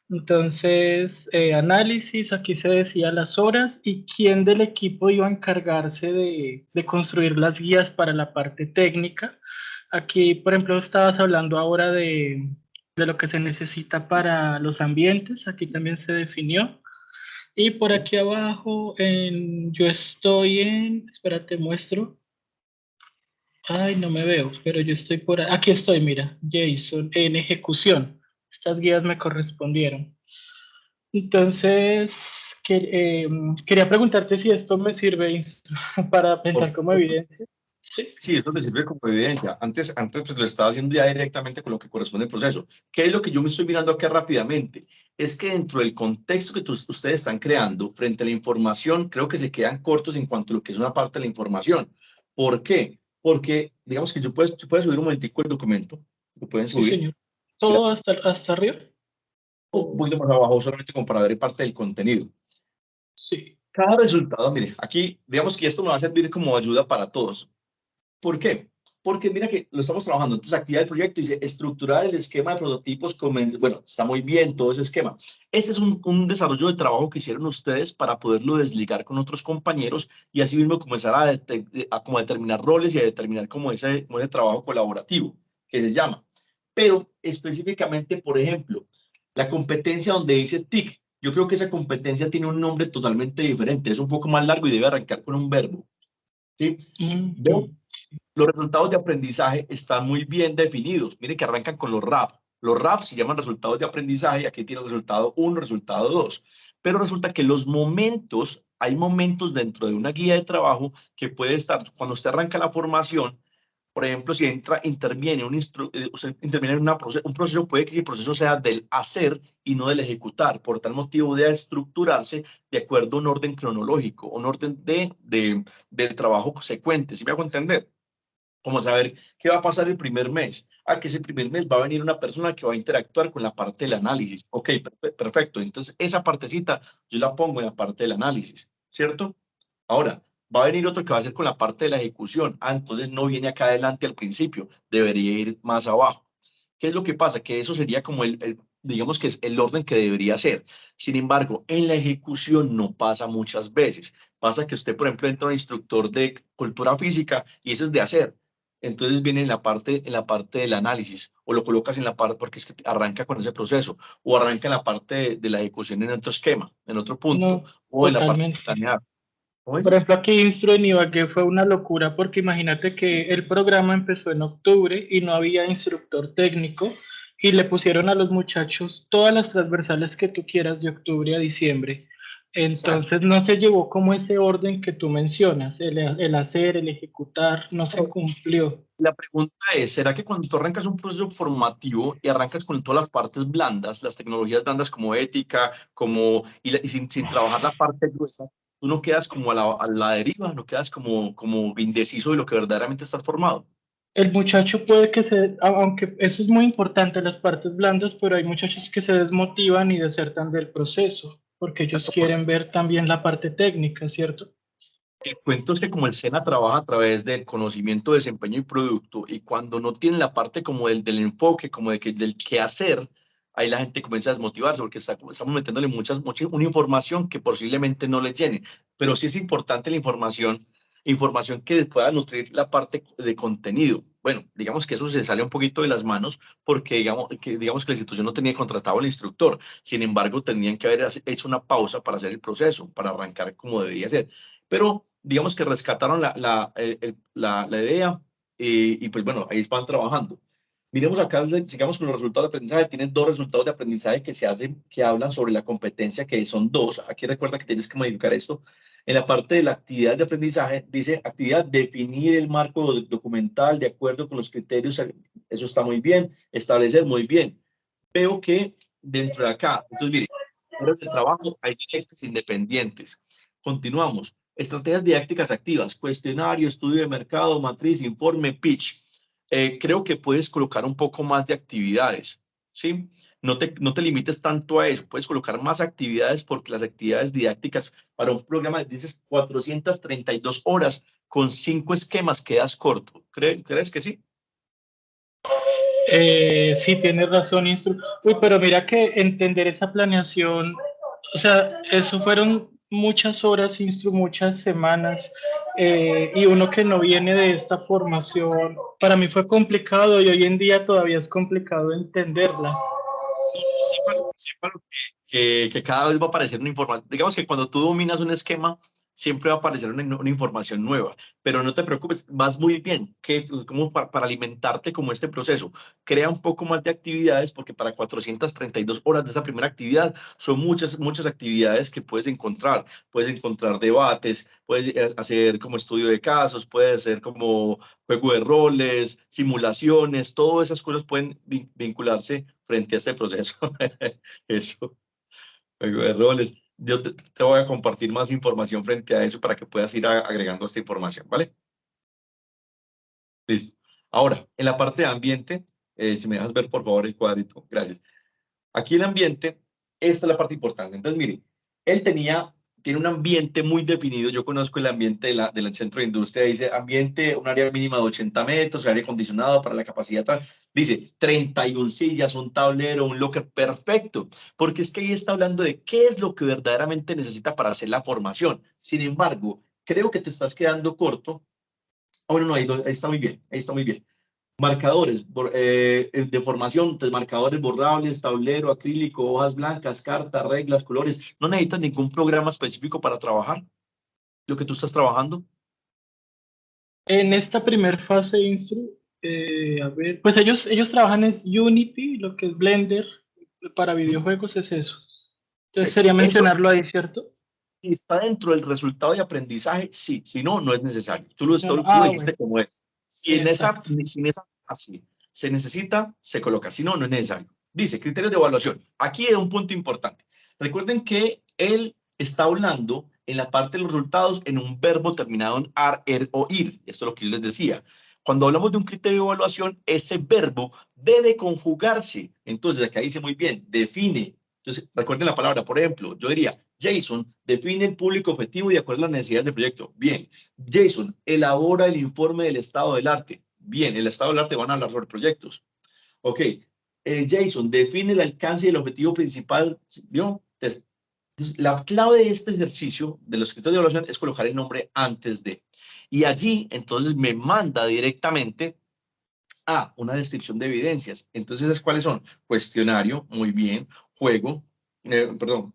S4: Entonces, análisis, aquí se decía las horas y quién del equipo iba a encargarse de construir las guías para la parte técnica. Aquí, por ejemplo, estabas hablando ahora de lo que se necesita para los ambientes, aquí también se definió. Y por aquí abajo, yo estoy espérate, muestro. Ay, no me veo, pero yo estoy aquí estoy, mira, Jason, en ejecución. Estas guías me correspondieron. Entonces, que, quería preguntarte si esto me sirve para
S1: Por
S4: pensar como
S1: supuesto.
S4: evidencia. Sí.
S1: Sí, eso te sirve como evidencia. Antes pues lo estaba haciendo ya directamente con lo que corresponde al proceso. ¿Qué es lo que yo me estoy mirando acá rápidamente? Es que dentro del contexto que ustedes están creando frente a la información, creo que se quedan cortos en cuanto a lo que es una parte de la información. ¿Por qué? Porque, digamos que tú puedes subir un momentico el documento, lo pueden
S4: Sí,
S1: subir,
S4: señor. ¿Todo hasta arriba?
S1: un poquito más abajo, solamente como para ver parte del contenido.
S4: Sí.
S1: Cada resultado, mire, aquí, digamos que esto me va a servir como ayuda para todos. ¿Por qué? Porque mira que lo estamos trabajando. Entonces, actividad del proyecto dice estructurar el esquema de prototipos. Bueno, está muy bien todo ese esquema. Este es un desarrollo de trabajo que hicieron ustedes para poderlo desligar con otros compañeros y así mismo comenzar como a determinar roles y a determinar como ese trabajo colaborativo que se llama. Pero específicamente, por ejemplo, la competencia donde dice TIC, yo creo que esa competencia tiene un nombre totalmente diferente. Es un poco más largo y debe arrancar con un verbo. ¿Sí? Los resultados de aprendizaje están muy bien definidos. Miren que arrancan con los RAP. Los RAP se llaman resultados de aprendizaje y aquí tiene resultado 1, resultado 2. Pero resulta que hay momentos dentro de una guía de trabajo que puede estar, cuando usted arranca la formación, por ejemplo, si interviene interviene en un proceso, puede que ese proceso sea del hacer y no del ejecutar. Por tal motivo, debe estructurarse de acuerdo a un orden cronológico, un orden del trabajo secuente. ¿Sí me hago entender? como saber qué va a pasar el primer mes. Que ese primer mes va a venir una persona que va a interactuar con la parte del análisis. Ok, perfecto. Entonces, esa partecita yo la pongo en la parte del análisis, ¿cierto? Ahora, va a venir otro que va a hacer con la parte de la ejecución. Entonces no viene acá adelante al principio, debería ir más abajo. ¿Qué es lo que pasa? Que eso sería como digamos que es el orden que debería ser. Sin embargo, en la ejecución no pasa muchas veces. Pasa que usted, por ejemplo, entra a un instructor de cultura física y eso es de hacer. Entonces viene en la parte del análisis o lo colocas en la parte porque es que arranca con ese proceso o arranca en la parte de la ejecución en otro esquema, en otro punto
S4: No,
S1: o en la parte de
S4: totalmente.
S1: planear.
S4: Por ejemplo, aquí Instru en Ibagué fue una locura porque imagínate que el programa empezó en octubre y no había instructor técnico y le pusieron a los muchachos todas las transversales que tú quieras de octubre a diciembre.
S1: Exacto.
S4: Entonces no se llevó como ese orden que tú mencionas, el hacer, el ejecutar, no se cumplió.
S1: La pregunta es, ¿será que cuando tú arrancas un proceso formativo y arrancas con todas las partes blandas, las tecnologías blandas como ética, y sin trabajar la parte gruesa, tú no quedas como a la deriva, no quedas como indeciso de lo que verdaderamente estás formado?
S4: El muchacho puede que aunque eso es muy importante, las partes blandas, pero hay muchachos que se desmotivan y desertan del proceso, porque ellos quieren ver también la parte técnica, ¿cierto?
S1: El cuento es que como el SENA trabaja a través del conocimiento, desempeño y producto, y cuando no tienen la parte como del enfoque, como del qué hacer, ahí la gente comienza a desmotivarse porque estamos metiéndole una información que posiblemente no les llene. Pero sí es importante la información que les pueda nutrir la parte de contenido. Bueno, digamos que eso se sale un poquito de las manos porque digamos que la institución no tenía contratado al instructor. Sin embargo, tenían que haber hecho una pausa para hacer el proceso, para arrancar como debería ser. Pero digamos que rescataron la idea y pues bueno, ahí van trabajando. Miremos acá, sigamos con los resultados de aprendizaje. Tienen dos resultados de aprendizaje que hablan sobre la competencia, que son dos. Aquí recuerda que tienes que modificar esto. En la parte de la actividad de aprendizaje, dice actividad, definir el marco documental de acuerdo con los criterios. Eso está muy bien. Establecer, muy bien. Veo que dentro de acá, entonces mire, áreas de trabajo hay directas independientes. Continuamos. Estrategias didácticas activas, cuestionario, estudio de mercado, matriz, informe, pitch. Creo que puedes colocar un poco más de actividades, ¿sí? No te limites tanto a eso, puedes colocar más actividades porque las actividades didácticas para un programa, dices 432 horas con 5 esquemas, quedas corto. ¿Crees que sí?
S4: Sí, tienes razón, Uy, pero mira que entender esa planeación, o sea, eso fueron muchas horas, muchas semanas, y uno que no viene de esta formación, para mí fue complicado y hoy en día todavía es complicado entenderla.
S1: Sepa que cada vez va a aparecer una información. Digamos que cuando tú dominas un esquema, siempre va a aparecer una información nueva, pero no te preocupes, vas muy bien, como para alimentarte como este proceso. Crea un poco más de actividades, porque para 432 horas de esa primera actividad son muchas actividades que puedes encontrar. Puedes encontrar debates, puedes hacer como estudio de casos, puedes hacer como juego de roles, simulaciones, todas esas cosas pueden vincularse frente a este proceso. Eso, juego de roles. Yo te voy a compartir más información frente a eso para que puedas ir agregando esta información, ¿vale? Listo. Ahora, en la parte de ambiente, si me dejas ver por favor el cuadrito, gracias. Aquí el ambiente, esta es la parte importante. Entonces, miren, él tiene un ambiente muy definido. Yo conozco el ambiente del centro de industria. Dice ambiente, un área mínima de 80 metros, aire acondicionado para la capacidad tal. Dice 31 sillas, un tablero, un locker. Perfecto. Porque es que ahí está hablando de qué es lo que verdaderamente necesita para hacer la formación. Sin embargo, creo que te estás quedando corto. Bueno, no, ahí está muy bien. Ahí está muy bien. Marcadores de formación, entonces marcadores borrables, tablero, acrílico, hojas blancas, cartas, reglas, colores. No necesitas ningún programa específico para trabajar lo que tú estás trabajando.
S4: En esta primer fase, a ver, pues ellos trabajan es Unity, lo que es Blender, para videojuegos es eso. Entonces sería
S1: Eso
S4: mencionarlo ahí, ¿cierto?
S1: está dentro del resultado de aprendizaje, sí, si no, no es necesario. Tú lo,
S4: No, no,
S1: tú lo
S4: bueno,
S1: dijiste como es. Si en
S4: exacto.
S1: esa fase se necesita, se coloca. Si no, no es necesario. Dice, criterios de evaluación. Aquí hay un punto importante. Recuerden que él está hablando en la parte de los resultados en un verbo terminado en ar, er o ir. Esto es lo que yo les decía. Cuando hablamos de un criterio de evaluación, ese verbo debe conjugarse. Entonces, acá dice muy bien, define. Entonces, recuerden la palabra, por ejemplo, yo diría, Jason, define el público objetivo de acuerdo a las necesidades del proyecto. Bien. Jason, elabora el informe del estado del arte. Bien, el estado del arte van a hablar sobre proyectos. Ok. Jason, define el alcance y el objetivo principal. ¿Vio? Entonces, la clave de este ejercicio de los criterios de evaluación es colocar el nombre antes de. Y allí, entonces, me manda directamente a una descripción de evidencias. Entonces, ¿cuáles son? Cuestionario, muy bien. Juego, perdón,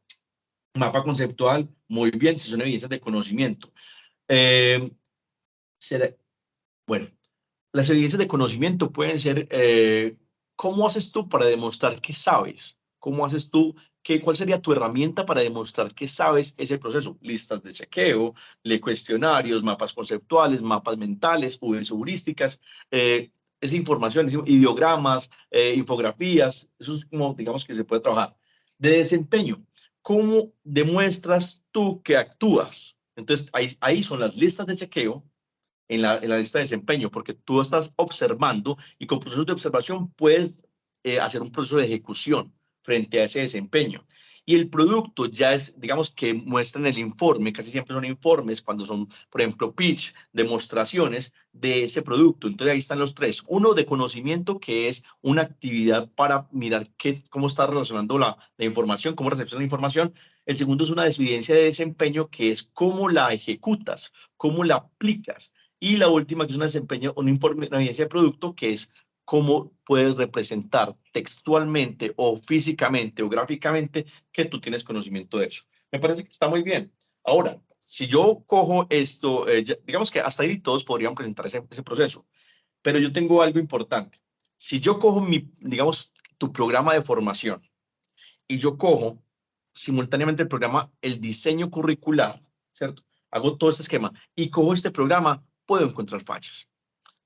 S1: mapa conceptual, muy bien, si son evidencias de conocimiento. Bueno, las evidencias de conocimiento pueden ser, ¿cómo haces tú para demostrar que sabes? ¿Cómo haces tú? ¿Cuál sería tu herramienta para demostrar que sabes ese proceso? Listas de chequeo, cuestionarios, mapas conceptuales, mapas mentales, heurísticas, esa información, ideogramas, infografías, eso es como, digamos, que se puede trabajar. De desempeño, ¿cómo demuestras tú que actúas? Entonces, ahí son las listas de chequeo, en la lista de desempeño, porque tú estás observando y con procesos de observación puedes hacer un proceso de ejecución frente a ese desempeño. Y el producto ya es, digamos, que muestra en el informe, casi siempre son informes, cuando son, por ejemplo, pitch, demostraciones de ese producto. Entonces ahí están los tres. Uno de conocimiento, que es una actividad para mirar cómo está relacionando la información, cómo recepciona la información. El segundo es una evidencia de desempeño, que es cómo la ejecutas, cómo la aplicas. Y la última, que es un informe, una evidencia de producto, que es cómo puedes representar textualmente o físicamente o gráficamente que tú tienes conocimiento de eso. Me parece que está muy bien. Ahora, si yo cojo esto, digamos que hasta ahí todos podrían presentar ese proceso, pero yo tengo algo importante. Si yo cojo digamos, tu programa de formación y yo cojo simultáneamente el diseño curricular, ¿cierto? Hago todo este esquema y cojo este programa, puedo encontrar fallas.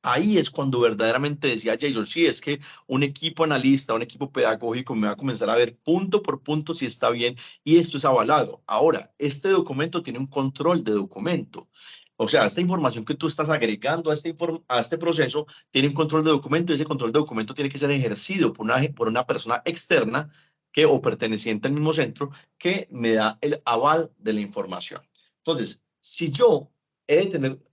S1: Ahí es cuando verdaderamente decía Jason, sí, es que un equipo analista, un equipo pedagógico me va a comenzar a ver punto por punto si está bien y esto es avalado. Ahora, este documento tiene un control de documento. O sea, esta información que tú estás agregando a este proceso tiene un control de documento y ese control de documento tiene que ser ejercido por una persona externa o perteneciente al mismo centro que me da el aval de la información. Entonces, si yo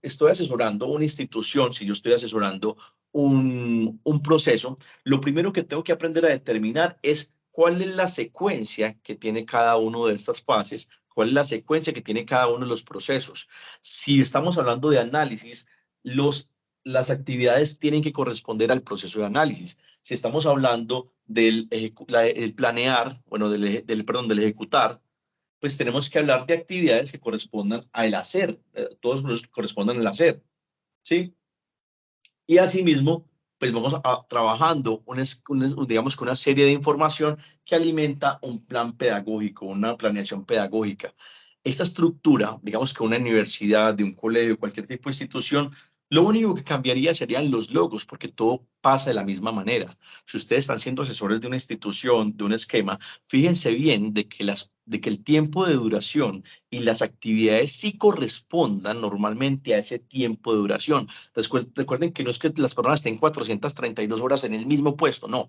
S1: estoy asesorando una institución, si yo estoy asesorando un proceso, lo primero que tengo que aprender a determinar es cuál es la secuencia que tiene cada una de estas fases, cuál es la secuencia que tiene cada uno de los procesos. Si estamos hablando de análisis, las actividades tienen que corresponder al proceso de análisis. Si estamos hablando del planear, bueno, del ejecutar, pues tenemos que hablar de actividades que correspondan al hacer, todos los que correspondan al hacer, ¿sí? Y asimismo, pues vamos trabajando, digamos, con una serie de información que alimenta un plan pedagógico, una planeación pedagógica. Esta estructura, digamos que una universidad, de un colegio, cualquier tipo de institución, lo único que cambiaría serían los logos, porque todo pasa de la misma manera. Si ustedes están siendo asesores de una institución, de un esquema, fíjense bien de que el tiempo de duración y las actividades sí correspondan normalmente a ese tiempo de duración. Recuerden que no es que las personas estén 432 horas en el mismo puesto, no.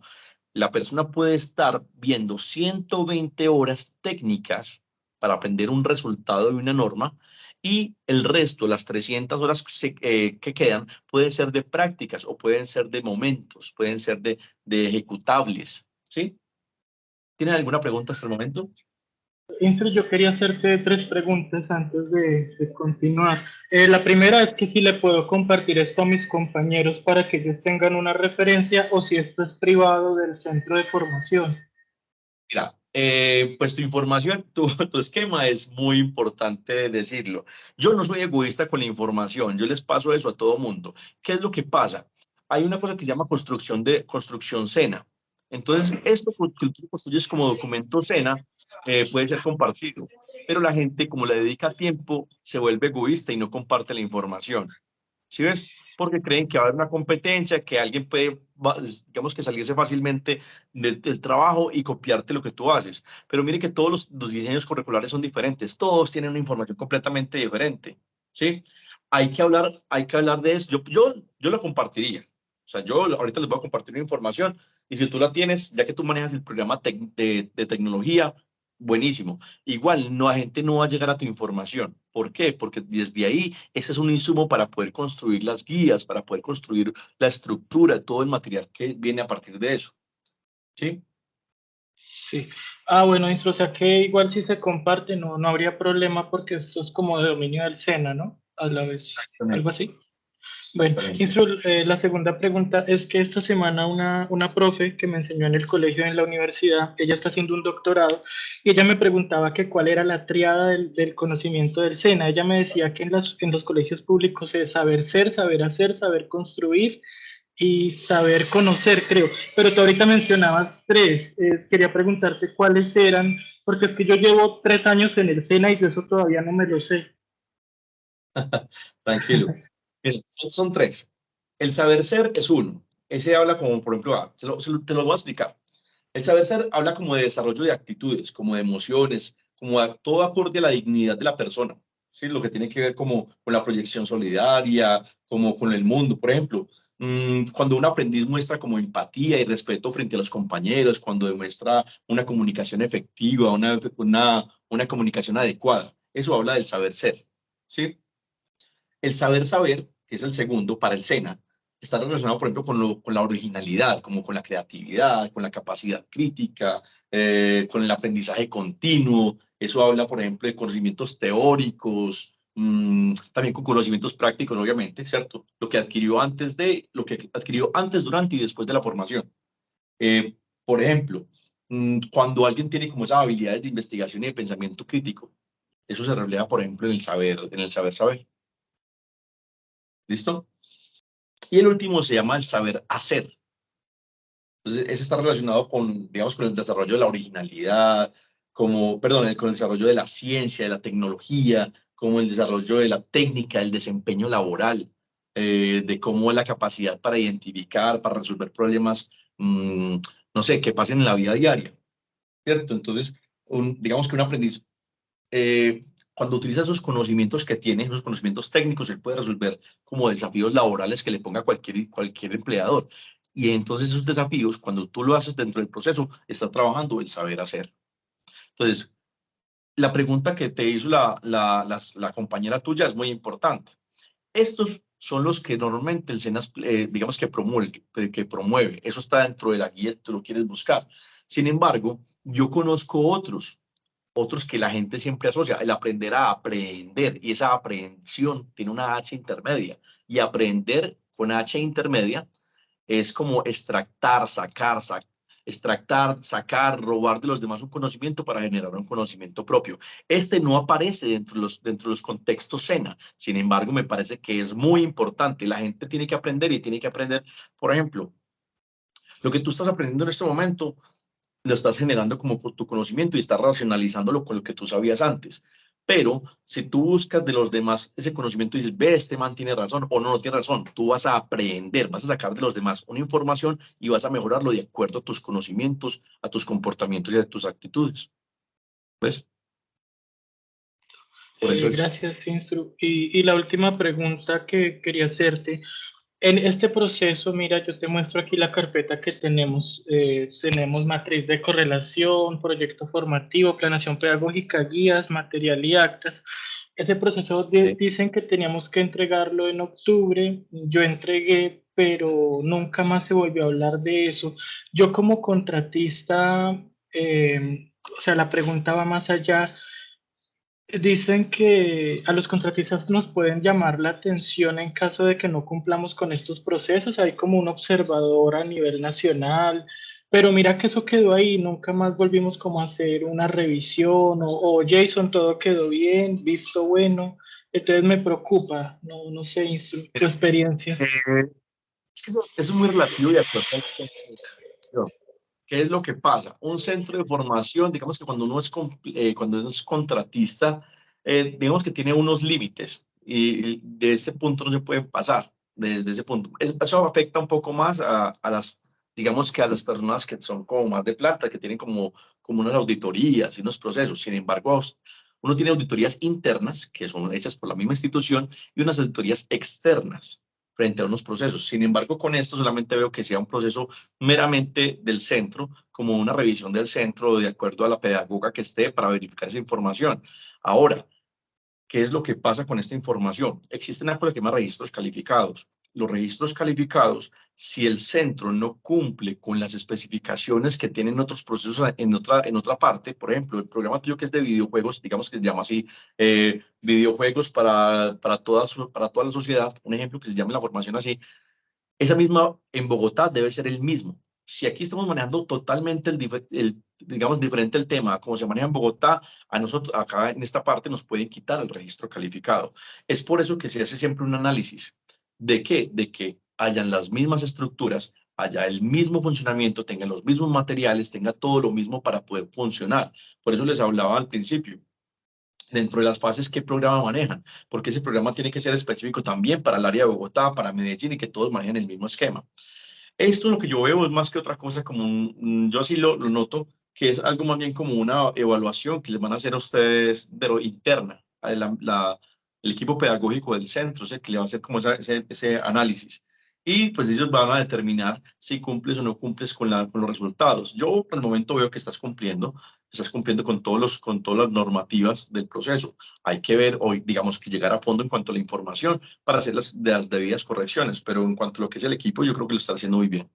S1: La persona puede estar viendo 120 horas técnicas para aprender un resultado de una norma y el resto, las 300 horas que quedan, pueden ser de prácticas o pueden ser de momentos, pueden ser de ejecutables, ¿sí? ¿Tienen alguna pregunta hasta el momento?
S4: Instru, yo quería hacerte 3 preguntas antes de continuar. La primera es que si le puedo compartir esto a mis compañeros para que ellos tengan una referencia o si esto es privado del centro de formación.
S1: Mira, pues tu información, tu esquema es muy importante decirlo. Yo no soy egoísta con la información, yo les paso eso a todo mundo. ¿Qué es lo que pasa? Hay una cosa que se llama construcción SENA. Entonces, esto que tú construyes como documento SENA puede ser compartido, pero la gente, como le dedica tiempo, se vuelve egoísta y no comparte la información. ¿Sí ves? porque creen que va a haber una competencia, que alguien puede, digamos que salirse fácilmente del trabajo y copiarte lo que tú haces. Pero mire que todos los diseños curriculares son diferentes, todos tienen una información completamente diferente, ¿sí? Hay que hablar de eso. Yo lo compartiría. O sea, yo ahorita les voy a compartir una información y si tú la tienes, ya que tú manejas el programa de tecnología, buenísimo. Igual, la gente no va a llegar a tu información. ¿Por qué? Porque desde ahí, ese es un insumo para poder construir las guías, para poder construir la estructura, todo el material que viene a partir de eso. ¿Sí?
S4: Sí. Ah, bueno, Instru, o sea que igual si se comparte no habría problema porque esto es como de dominio del SENA, ¿no? A la vez, algo así. Bueno, Instru, la segunda pregunta es que esta semana una profe que me enseñó en el colegio, en la universidad, ella está haciendo un doctorado y ella me preguntaba que cuál era la tríada del conocimiento del SENA. Ella me decía que en los colegios públicos es saber ser, saber hacer, saber construir y saber conocer, creo. Pero tú ahorita mencionabas tres. Quería preguntarte cuáles eran, porque es que yo llevo 3 años en el SENA y yo eso todavía no me lo sé.
S1: Tranquilo. Miren, son tres. El saber ser es uno. Ese habla como, por ejemplo, te lo voy a explicar. El saber ser habla como de desarrollo de actitudes, como de emociones, como todo acorde a la dignidad de la persona. ¿Sí? Lo que tiene que ver como con la proyección solidaria, como con el mundo. Por ejemplo, cuando un aprendiz muestra como empatía y respeto frente a los compañeros, cuando demuestra una comunicación efectiva, una comunicación adecuada. Eso habla del saber ser. ¿Sí? El saber, que es el segundo para el SENA, está relacionado, por ejemplo, con la originalidad, como con la creatividad, con la capacidad crítica, con el aprendizaje continuo. Eso habla, por ejemplo, de conocimientos teóricos, también con conocimientos prácticos, obviamente, ¿cierto? Lo que adquirió antes, durante y después de la formación. Por ejemplo, cuando alguien tiene como esas habilidades de investigación y de pensamiento crítico, eso se refleja, por ejemplo, en el saber saber. ¿Listo? Y el último se llama el saber hacer. Entonces, ese está relacionado con, digamos, con el desarrollo de la originalidad, con el desarrollo de la ciencia, de la tecnología, como el desarrollo de la técnica, el desempeño laboral, de cómo la capacidad para identificar, para resolver problemas, no sé, que pasen en la vida diaria, ¿cierto? Entonces, digamos que un aprendiz cuando utiliza esos conocimientos que tiene, esos conocimientos técnicos, él puede resolver como desafíos laborales que le ponga cualquier empleador. Y entonces esos desafíos, cuando tú lo haces dentro del proceso, está trabajando el saber hacer. Entonces, la pregunta que te hizo la compañera tuya es muy importante. Estos son los que normalmente el SENA, digamos que promueve. Eso está dentro de la guía, tú lo quieres buscar. Sin embargo, yo conozco otros que la gente siempre asocia, el aprender a aprender, y esa aprehensión tiene una H intermedia, y aprender con H intermedia es como extractar, sacar, robar de los demás un conocimiento para generar un conocimiento propio. Este no aparece dentro de los contextos SENA, sin embargo, me parece que es muy importante. La gente tiene que aprender y tiene que aprender, por ejemplo, lo que tú estás aprendiendo en este momento, lo estás generando como tu conocimiento y estás racionalizándolo con lo que tú sabías antes. Pero si tú buscas de los demás ese conocimiento y dices, ve, este man tiene razón o no tiene razón, tú vas a aprender, vas a sacar de los demás una información y vas a mejorarlo de acuerdo a tus conocimientos, a tus comportamientos y a tus actitudes. ¿Ves? Por eso es.
S4: Gracias, Instru. Y la última pregunta que quería hacerte. En este proceso, mira, yo te muestro aquí la carpeta que tenemos. Tenemos matriz de correlación, proyecto formativo, planeación pedagógica, guías, material y actas. Ese proceso
S1: Sí.
S4: dicen que teníamos que entregarlo en octubre. Yo entregué, pero nunca más se volvió a hablar de eso. Yo como contratista, o sea, la pregunta va más allá. Dicen que a los contratistas nos pueden llamar la atención en caso de que no cumplamos con estos procesos. Hay como un observador a nivel nacional, pero mira que eso quedó ahí. Nunca más volvimos como a hacer una revisión o Jason, todo quedó bien, visto bueno. Entonces me preocupa, no sé, tu experiencia.
S1: Es que eso es muy relativo y de acuerdo al centro de formación. ¿Qué es lo que pasa? Un centro de formación, digamos que cuando uno es contratista, digamos que tiene unos límites y de ese punto no se puede pasar. desde ese punto. Eso afecta un poco más a las, digamos que a las personas que son como más de plata, que tienen como unas auditorías y unos procesos. Sin embargo, uno tiene auditorías internas, que son hechas por la misma institución, y unas auditorías externas frente a unos procesos. Sin embargo, con esto solamente veo que sea un proceso meramente del centro, como una revisión del centro de acuerdo a la pedagoga que esté para verificar esa información. Ahora, ¿qué es lo que pasa con esta información? Existen una cosa que se llama registros calificados. Los registros calificados, si el centro no cumple con las especificaciones que tienen otros procesos en otra parte, por ejemplo, el programa tuyo que es de videojuegos, digamos que se llama así, videojuegos para toda la sociedad, un ejemplo que se llame la formación así, esa misma en Bogotá debe ser el mismo. Si aquí estamos manejando totalmente digamos, diferente el tema, como se maneja en Bogotá, a nosotros acá en esta parte nos pueden quitar el registro calificado. Es por eso que se hace siempre un análisis. ¿De qué? De que hayan las mismas estructuras, haya el mismo funcionamiento, tengan los mismos materiales, tenga todo lo mismo para poder funcionar. Por eso les hablaba al principio, dentro de las fases, ¿qué programa manejan? Porque ese programa tiene que ser específico también para el área de Bogotá, para Medellín y que todos manejen el mismo esquema. Esto lo que yo veo es más que otra cosa como yo así lo noto, que es algo más bien como una evaluación que les van a hacer a ustedes de lo interna, el equipo pedagógico del centro, o sea, que le va a hacer como ese análisis. Y pues ellos van a determinar si cumples o no cumples con los resultados. Yo por el momento veo que estás cumpliendo con con todas las normativas del proceso. Hay que ver hoy, digamos, que llegar a fondo en cuanto a la información para hacer las debidas correcciones, pero en cuanto a lo que es el equipo, yo creo que lo está haciendo muy bien.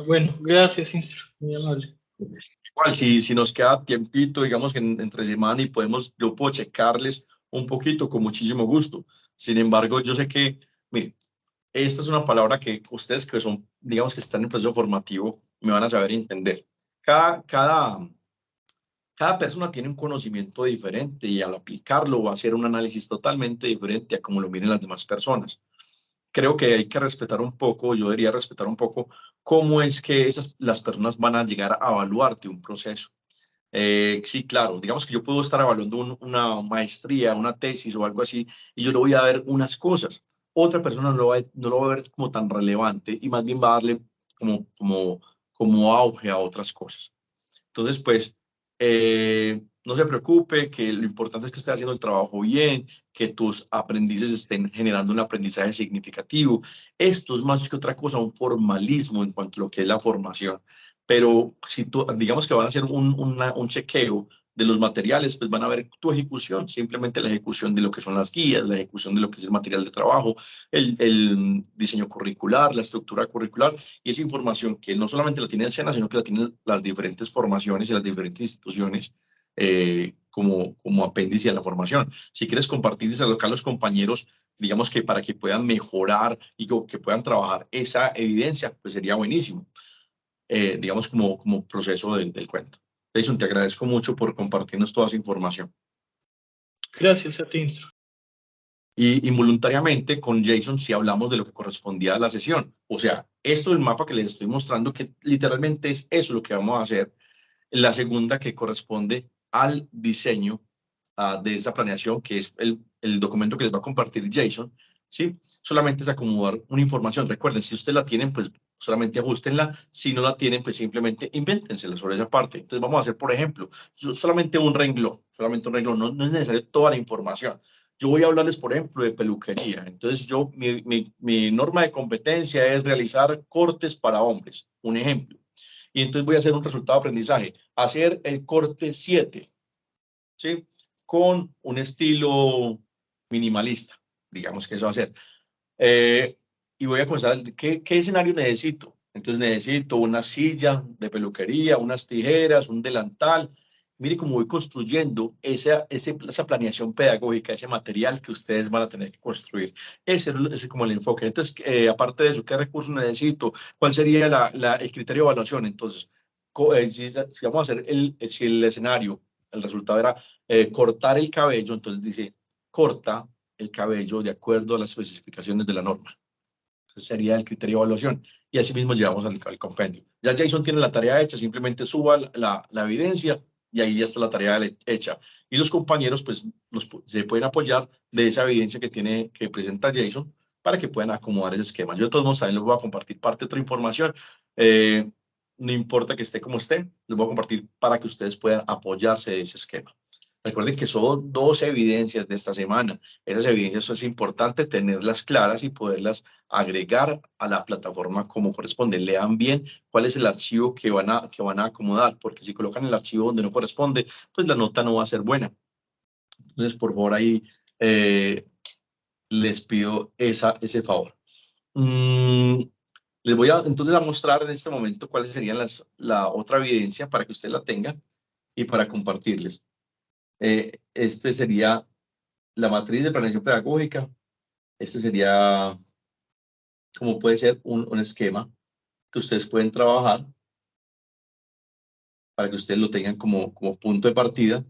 S4: Bueno, gracias, Instru, muy amable.
S1: Igual, si nos queda tiempito, digamos que entre semana y yo puedo checarles un poquito con muchísimo gusto. Sin embargo, yo sé que, mire, esta es una palabra que ustedes que son, digamos que están en el proceso formativo, me van a saber entender. Cada persona tiene un conocimiento diferente y al aplicarlo va a hacer un análisis totalmente diferente a como lo miren las demás personas. Creo que hay que respetar un poco, yo debería respetar un poco cómo es que las personas van a llegar a evaluarte un proceso. Sí, claro, digamos que yo puedo estar evaluando una maestría, una tesis o algo así, y yo le voy a ver unas cosas. Otra persona no lo va a ver como tan relevante y más bien va a darle como auge a otras cosas. Entonces, pues, no se preocupe, que lo importante es que esté haciendo el trabajo bien, que tus aprendices estén generando un aprendizaje significativo. Esto es más que otra cosa, un formalismo en cuanto a lo que es la formación. Pero si digamos que van a hacer un chequeo de los materiales, pues van a ver tu ejecución, simplemente la ejecución de lo que son las guías, la ejecución de lo que es el material de trabajo, el diseño curricular, la estructura curricular, y esa información que no solamente la tiene el SENA, sino que la tienen las diferentes formaciones y las diferentes instituciones como apéndice a la formación. Si quieres compartir acá a los compañeros, digamos que para que puedan mejorar y que puedan trabajar esa evidencia, pues sería buenísimo, digamos como proceso del cuento. Jason, te agradezco mucho por compartirnos toda esa información.
S4: Gracias a ti, Instru.
S1: Y involuntariamente con Jason sí hablamos de lo que correspondía a la sesión. O sea, esto del mapa que les estoy mostrando, que literalmente es eso lo que vamos a hacer. La segunda que corresponde al diseño de esa planeación, que es el documento que les va a compartir Jason, ¿sí? Solamente es acomodar una información. Recuerden, si ustedes la tienen, pues solamente ajustenla. Si no la tienen, pues simplemente invéntensela sobre esa parte. Entonces vamos a hacer, por ejemplo, solamente un renglón, no es necesario toda la información. Yo voy a hablarles, por ejemplo, de peluquería. Entonces, mi norma de competencia es realizar cortes para hombres, un ejemplo. Y entonces voy a hacer un resultado de aprendizaje, hacer el corte 7, ¿sí? Con un estilo minimalista, digamos que eso va a ser. Y voy a comenzar, ¿qué escenario necesito? Entonces necesito una silla de peluquería, unas tijeras, un delantal. Mire cómo voy construyendo esa planeación pedagógica, ese material que ustedes van a tener que construir. Ese es como el enfoque. Entonces, aparte de eso, ¿qué recursos necesito? ¿Cuál sería el criterio de evaluación? Entonces, si vamos a hacer si el escenario, el resultado era cortar el cabello, entonces dice, corta el cabello de acuerdo a las especificaciones de la norma. Ese sería el criterio de evaluación. Y así mismo llegamos al compendio. Ya Jason tiene la tarea hecha, simplemente suba la evidencia y ahí ya está la tarea hecha. Y los compañeros pues se pueden apoyar de esa evidencia que presenta Jason para que puedan acomodar ese esquema. Yo de todos modos también les voy a compartir parte de otra información. No importa que esté como esté, les voy a compartir para que ustedes puedan apoyarse de ese esquema. Recuerden que son 2 evidencias de esta semana. Esas evidencias es importante tenerlas claras y poderlas agregar a la plataforma como corresponde. Lean bien cuál es el archivo que van a acomodar, porque si colocan el archivo donde no corresponde, pues la nota no va a ser buena. Entonces, por favor, ahí les pido ese favor. Les voy entonces a mostrar en este momento cuáles serían la otra evidencia para que ustedes la tengan y para compartirles. Este sería la matriz de planeación pedagógica. Este sería, como puede ser, un esquema que ustedes pueden trabajar para que ustedes lo tengan como punto de partida.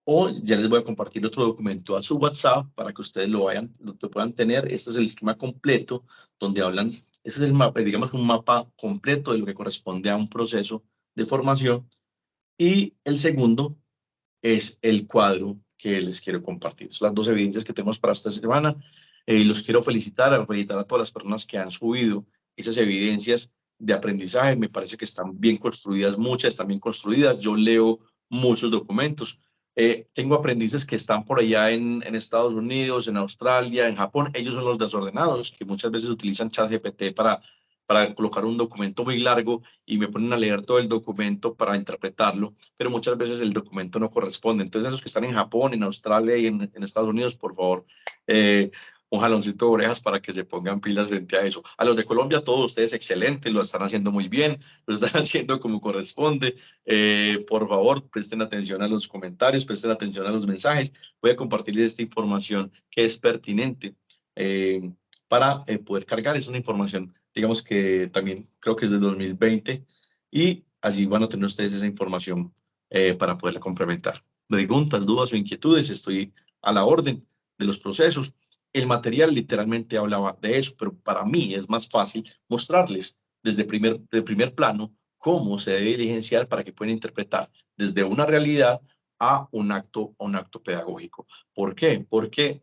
S1: O ya les voy a compartir otro documento a su WhatsApp para que ustedes lo puedan tener. Este es el esquema completo donde hablan, este es el mapa, digamos un mapa completo de lo que corresponde a un proceso de formación. Y el segundo es el cuadro que les quiero compartir. Son las 2 evidencias que tenemos para esta semana. Los quiero felicitar a todas las personas que han subido esas evidencias de aprendizaje. Me parece que están bien construidas, muchas están bien construidas. Yo leo muchos documentos. Tengo aprendices que están por allá en Estados Unidos, en Australia, en Japón. Ellos son los desordenados, que muchas veces utilizan ChatGPT para colocar un documento muy largo y me ponen a leer todo el documento para interpretarlo, pero muchas veces el documento no corresponde. Entonces, esos que están en Japón, en Australia y en Estados Unidos, por favor, un jaloncito de orejas para que se pongan pilas frente a eso. A los de Colombia, todos ustedes excelentes, lo están haciendo muy bien, lo están haciendo como corresponde. Por favor, presten atención a los comentarios, presten atención a los mensajes. Voy a compartirles esta información que es pertinente para poder cargar. Es una información, digamos que también creo que es de 2020 y allí van a tener ustedes esa información para poderla complementar. Preguntas, dudas o inquietudes, estoy a la orden de los procesos. El material literalmente hablaba de eso, pero para mí es más fácil mostrarles desde primer plano cómo se debe diligenciar para que puedan interpretar desde una realidad a un acto pedagógico. ¿Por qué? Porque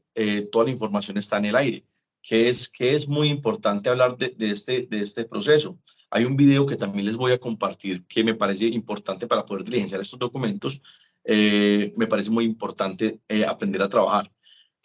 S1: toda la información está en el aire. Que es muy importante hablar de este proceso. Hay un video que también les voy a compartir que me parece importante para poder diligenciar estos documentos. Me parece muy importante aprender a trabajar.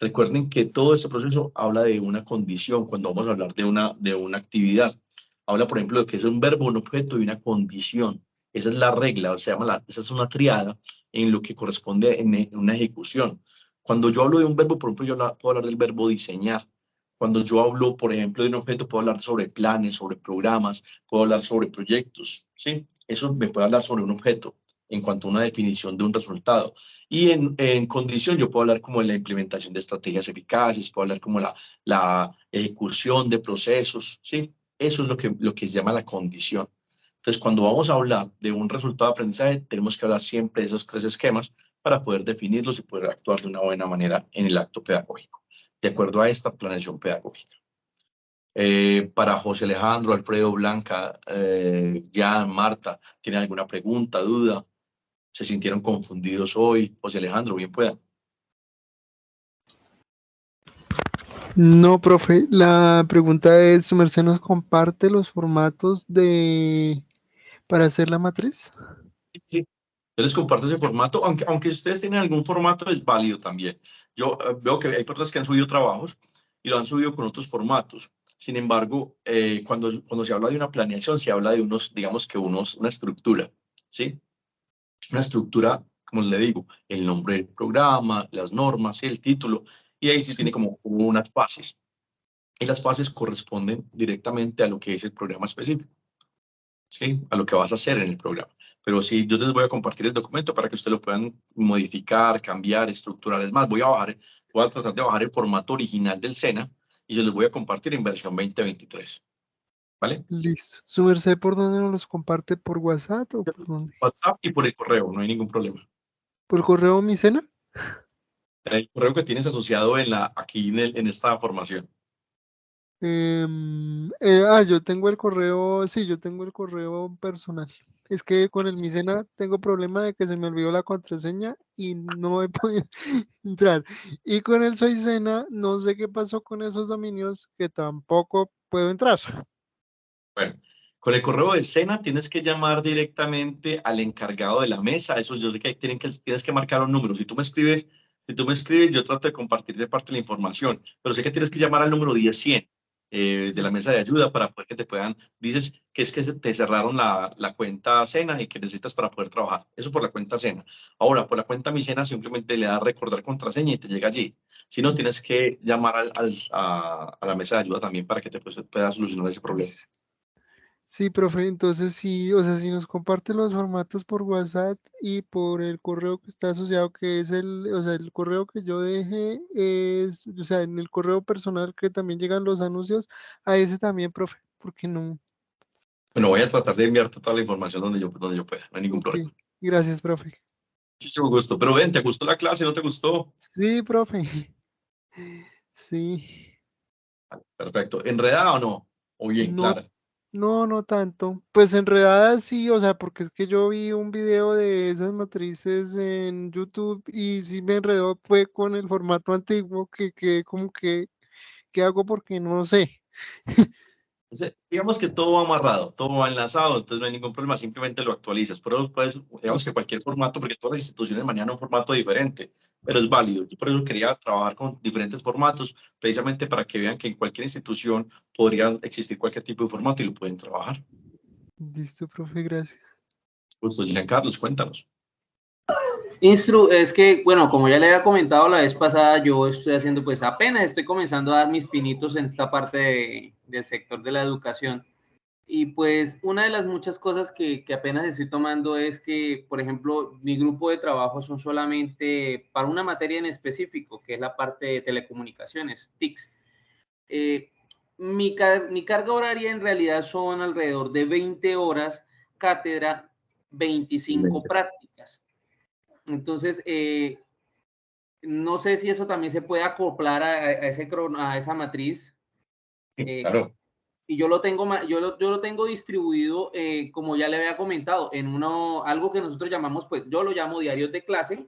S1: Recuerden que todo este proceso habla de una condición cuando vamos a hablar de una actividad. Habla, por ejemplo, de que es un verbo, un objeto y una condición. Esa es la regla, o sea, esa es una triada en lo que corresponde en una ejecución. Cuando yo hablo de un verbo, por ejemplo, yo puedo hablar del verbo diseñar. Cuando yo hablo, por ejemplo, de un objeto, puedo hablar sobre planes, sobre programas, puedo hablar sobre proyectos, ¿sí? Eso me puede hablar sobre un objeto en cuanto a una definición de un resultado. Y en condición yo puedo hablar como de la implementación de estrategias eficaces, puedo hablar como la ejecución de procesos, ¿sí? Eso es lo que se llama la condición. Entonces, cuando vamos a hablar de un resultado de aprendizaje, tenemos que hablar siempre de esos 3 esquemas para poder definirlos y poder actuar de una buena manera en el acto pedagógico, de acuerdo a esta planeación pedagógica. Para José Alejandro, Alfredo, Blanca, Jan, Marta, ¿tienen alguna pregunta, duda? ¿Se sintieron confundidos hoy? José Alejandro, bien pueda.
S2: No, profe, la pregunta es, ¿su merced nos comparte los formatos para hacer la matriz?
S1: Sí. Yo les comparto ese formato, aunque ustedes tienen algún formato, es válido también. Yo veo que hay personas que han subido trabajos y lo han subido con otros formatos. Sin embargo, cuando se habla de una planeación, se habla de una estructura, ¿sí? Una estructura, como le digo, el nombre del programa, las normas, el título, y ahí sí tiene como unas fases. Y las fases corresponden directamente a lo que es el programa específico. ¿Sí? A lo que vas a hacer en el programa. Pero sí, yo les voy a compartir el documento para que ustedes lo puedan modificar, cambiar, estructurar. Es más, voy a tratar de bajar el formato original del SENA y se los voy a compartir en versión 2023. ¿Vale?
S2: Listo. ¿Su merced por dónde nos los comparte? ¿Por WhatsApp o por dónde?
S1: WhatsApp y por el correo, no hay ningún problema.
S2: ¿Por correo mi cena?
S1: El correo que tienes asociado aquí en esta formación.
S2: Yo tengo el correo, sí, yo tengo el correo personal. Es que con el Micena tengo problema de que se me olvidó la contraseña y no he podido entrar. Y con el Soycena no sé qué pasó con esos dominios que tampoco puedo entrar.
S1: Bueno, con el correo de Sena tienes que llamar directamente al encargado de la mesa. Eso yo sé que tienes que marcar un número. Si tú me escribes, yo trato de compartir de parte la información, pero sé que tienes que llamar al número 10-100 de la mesa de ayuda para poder que te puedan, dices que es que te cerraron la cuenta Sena y que necesitas para poder trabajar. Eso por la cuenta Sena. Ahora, por la cuenta Mi Sena simplemente le das recordar contraseña y te llega allí. Si no, tienes que llamar a la mesa de ayuda también para que te pueda solucionar ese problema.
S2: Sí, profe, entonces sí, o sea, si nos comparte los formatos por WhatsApp y por el correo que está asociado, que es o sea, el correo que yo dejé es, o sea, en el correo personal que también llegan los anuncios, a ese también, profe, porque no.
S1: Bueno, voy a tratar de enviarte toda la información donde yo pueda, no hay ningún
S2: Ok,
S1: problema.
S2: gracias, profe.
S1: Muchísimo gusto. Pero ven, ¿te gustó la clase? ¿No te gustó?
S2: Sí, profe. Sí.
S1: Perfecto. ¿Enredada o no? ¿O bien
S2: No,
S1: clara?
S2: no tanto. Pues enredadas sí, o sea, porque es que yo vi un video de esas matrices en YouTube y sí me enredó, fue con el formato antiguo que como que, ¿qué hago? Porque no sé.
S1: Digamos que todo va amarrado, todo va enlazado, entonces no hay ningún problema, simplemente lo actualizas. Pero puedes, digamos que cualquier formato, porque todas las instituciones manejan un formato diferente, pero es válido. Yo por eso quería trabajar con diferentes formatos, precisamente para que vean que en cualquier institución podría existir cualquier tipo de formato y lo pueden trabajar.
S2: Listo, profe, gracias.
S1: Justo, Giancarlos, cuéntanos.
S3: Es que, bueno, como ya le había comentado la vez pasada, yo estoy haciendo, pues apenas estoy comenzando a dar mis pinitos en esta parte del sector de la educación. Y pues una de las muchas cosas que apenas estoy tomando es que, por ejemplo, mi grupo de trabajo son solamente para una materia en específico, que es la parte de telecomunicaciones, TICS. Eh, mi carga horaria en realidad son alrededor de 20 horas cátedra, 25 prácticas. Entonces, no sé si eso también se puede acoplar a esa matriz.
S1: Claro.
S3: Y yo lo tengo distribuido, como ya le había comentado, en algo que nosotros llamamos, pues yo lo llamo diarios de clase,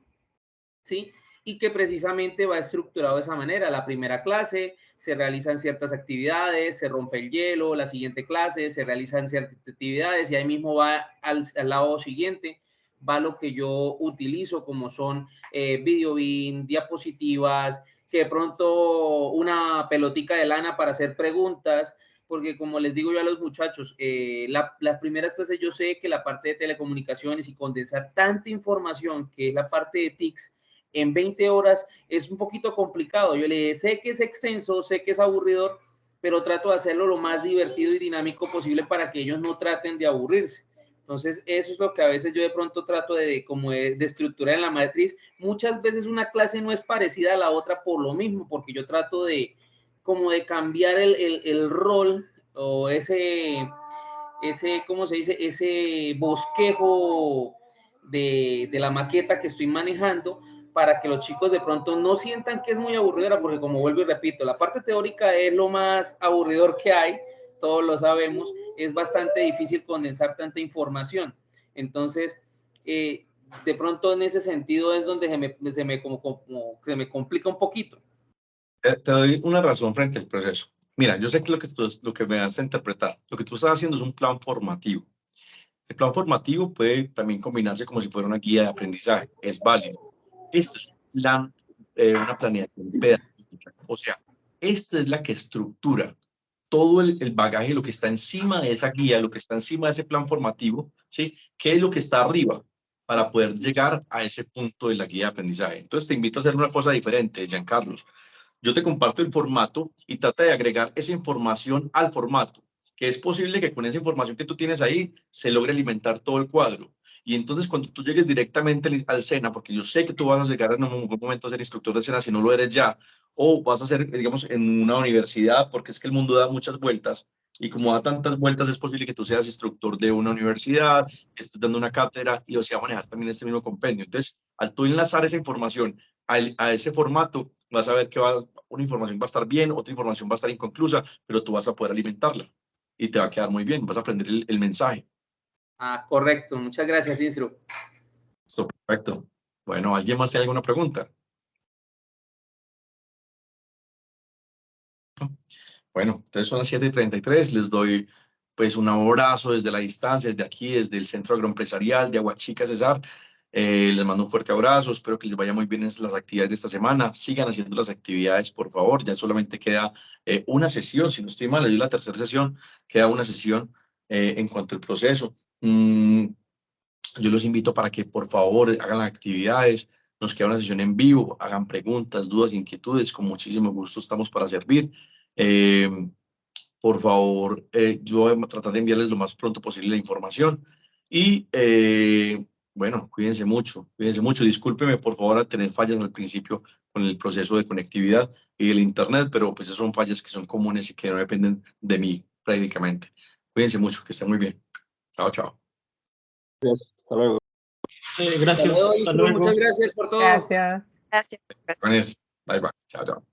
S3: ¿sí? Y que precisamente va estructurado de esa manera. La primera clase se realizan ciertas actividades, se rompe el hielo, la siguiente clase se realizan ciertas actividades y ahí mismo va al lado siguiente, va lo que yo utilizo como son video bin, diapositivas, que de pronto una pelotica de lana para hacer preguntas, porque como les digo yo a los muchachos, las primeras clases yo sé que la parte de telecomunicaciones y condensar tanta información que es la parte de TICS en 20 horas es un poquito complicado. Yo le sé que es extenso, sé que es aburridor, pero trato de hacerlo lo más divertido y dinámico posible para que ellos no traten de aburrirse. Entonces, eso es lo que a veces yo de pronto trato de estructurar en la matriz. Muchas veces una clase no es parecida a la otra por lo mismo, porque yo trato de cambiar el rol o ¿cómo se dice? Ese bosquejo de la maqueta que estoy manejando para que los chicos de pronto no sientan que es muy aburridora, porque como vuelvo y repito, la parte teórica es lo más aburridor que hay, todos lo sabemos, es bastante difícil condensar tanta información. Entonces, de pronto en ese sentido es donde se me complica un poquito.
S1: Te doy una razón frente al proceso. Mira, yo sé que lo que me das a interpretar, lo que tú estás haciendo es un plan formativo. El plan formativo puede también combinarse como si fuera una guía de aprendizaje, es válido. Esto es un plan, una planeación pedagógica, o sea, esta es la que estructura todo el bagaje, lo que está encima de esa guía, lo que está encima de ese plan formativo, ¿sí? ¿Qué es lo que está arriba para poder llegar a ese punto de la guía de aprendizaje? Entonces te invito a hacer una cosa diferente, Giancarlos. Yo te comparto el formato y trata de agregar esa información al formato, que es posible que con esa información que tú tienes ahí se logre alimentar todo el cuadro. Y entonces cuando tú llegues directamente al SENA, porque yo sé que tú vas a llegar en un momento a ser instructor del SENA si no lo eres ya, o vas a ser, digamos, en una universidad, porque es que el mundo da muchas vueltas, y como da tantas vueltas, es posible que tú seas instructor de una universidad, que estés dando una cátedra y se va a manejar también este mismo compendio. Entonces, al tú enlazar esa información a ese formato, vas a ver que una información va a estar bien, otra información va a estar inconclusa, pero tú vas a poder alimentarla y te va a quedar muy bien, vas a aprender el mensaje.
S3: Ah, correcto. Muchas gracias, Instru.
S1: Listo, perfecto. Bueno, ¿alguien más tiene alguna pregunta? Bueno, entonces son las 7:33. Les doy pues un abrazo desde la distancia, desde aquí, desde el Centro Agroempresarial de Aguachica, Cesar. Les mando un fuerte abrazo, espero que les vaya muy bien en las actividades de esta semana. Sigan haciendo las actividades, por favor. Ya solamente queda una sesión, si no estoy mal, es la tercera sesión, queda una sesión en cuanto al proceso. Yo los invito para que por favor hagan las actividades, nos queda una sesión en vivo, hagan preguntas, dudas, inquietudes, con muchísimo gusto estamos para servir. Por favor, yo voy a tratar de enviarles lo más pronto posible la información y bueno, cuídense mucho, discúlpeme por favor al tener fallas al principio con el proceso de conectividad y el internet, pero pues esas son fallas que son comunes y que no dependen de mí prácticamente. Cuídense mucho, que estén muy bien. Chao, chao.
S5: Hasta luego.
S4: Gracias.
S3: Hasta luego,
S4: Hasta
S3: Instru.
S4: luego.
S3: Muchas gracias por todo.
S6: Gracias.
S7: Gracias.
S1: Bye, bye. Chao, chao.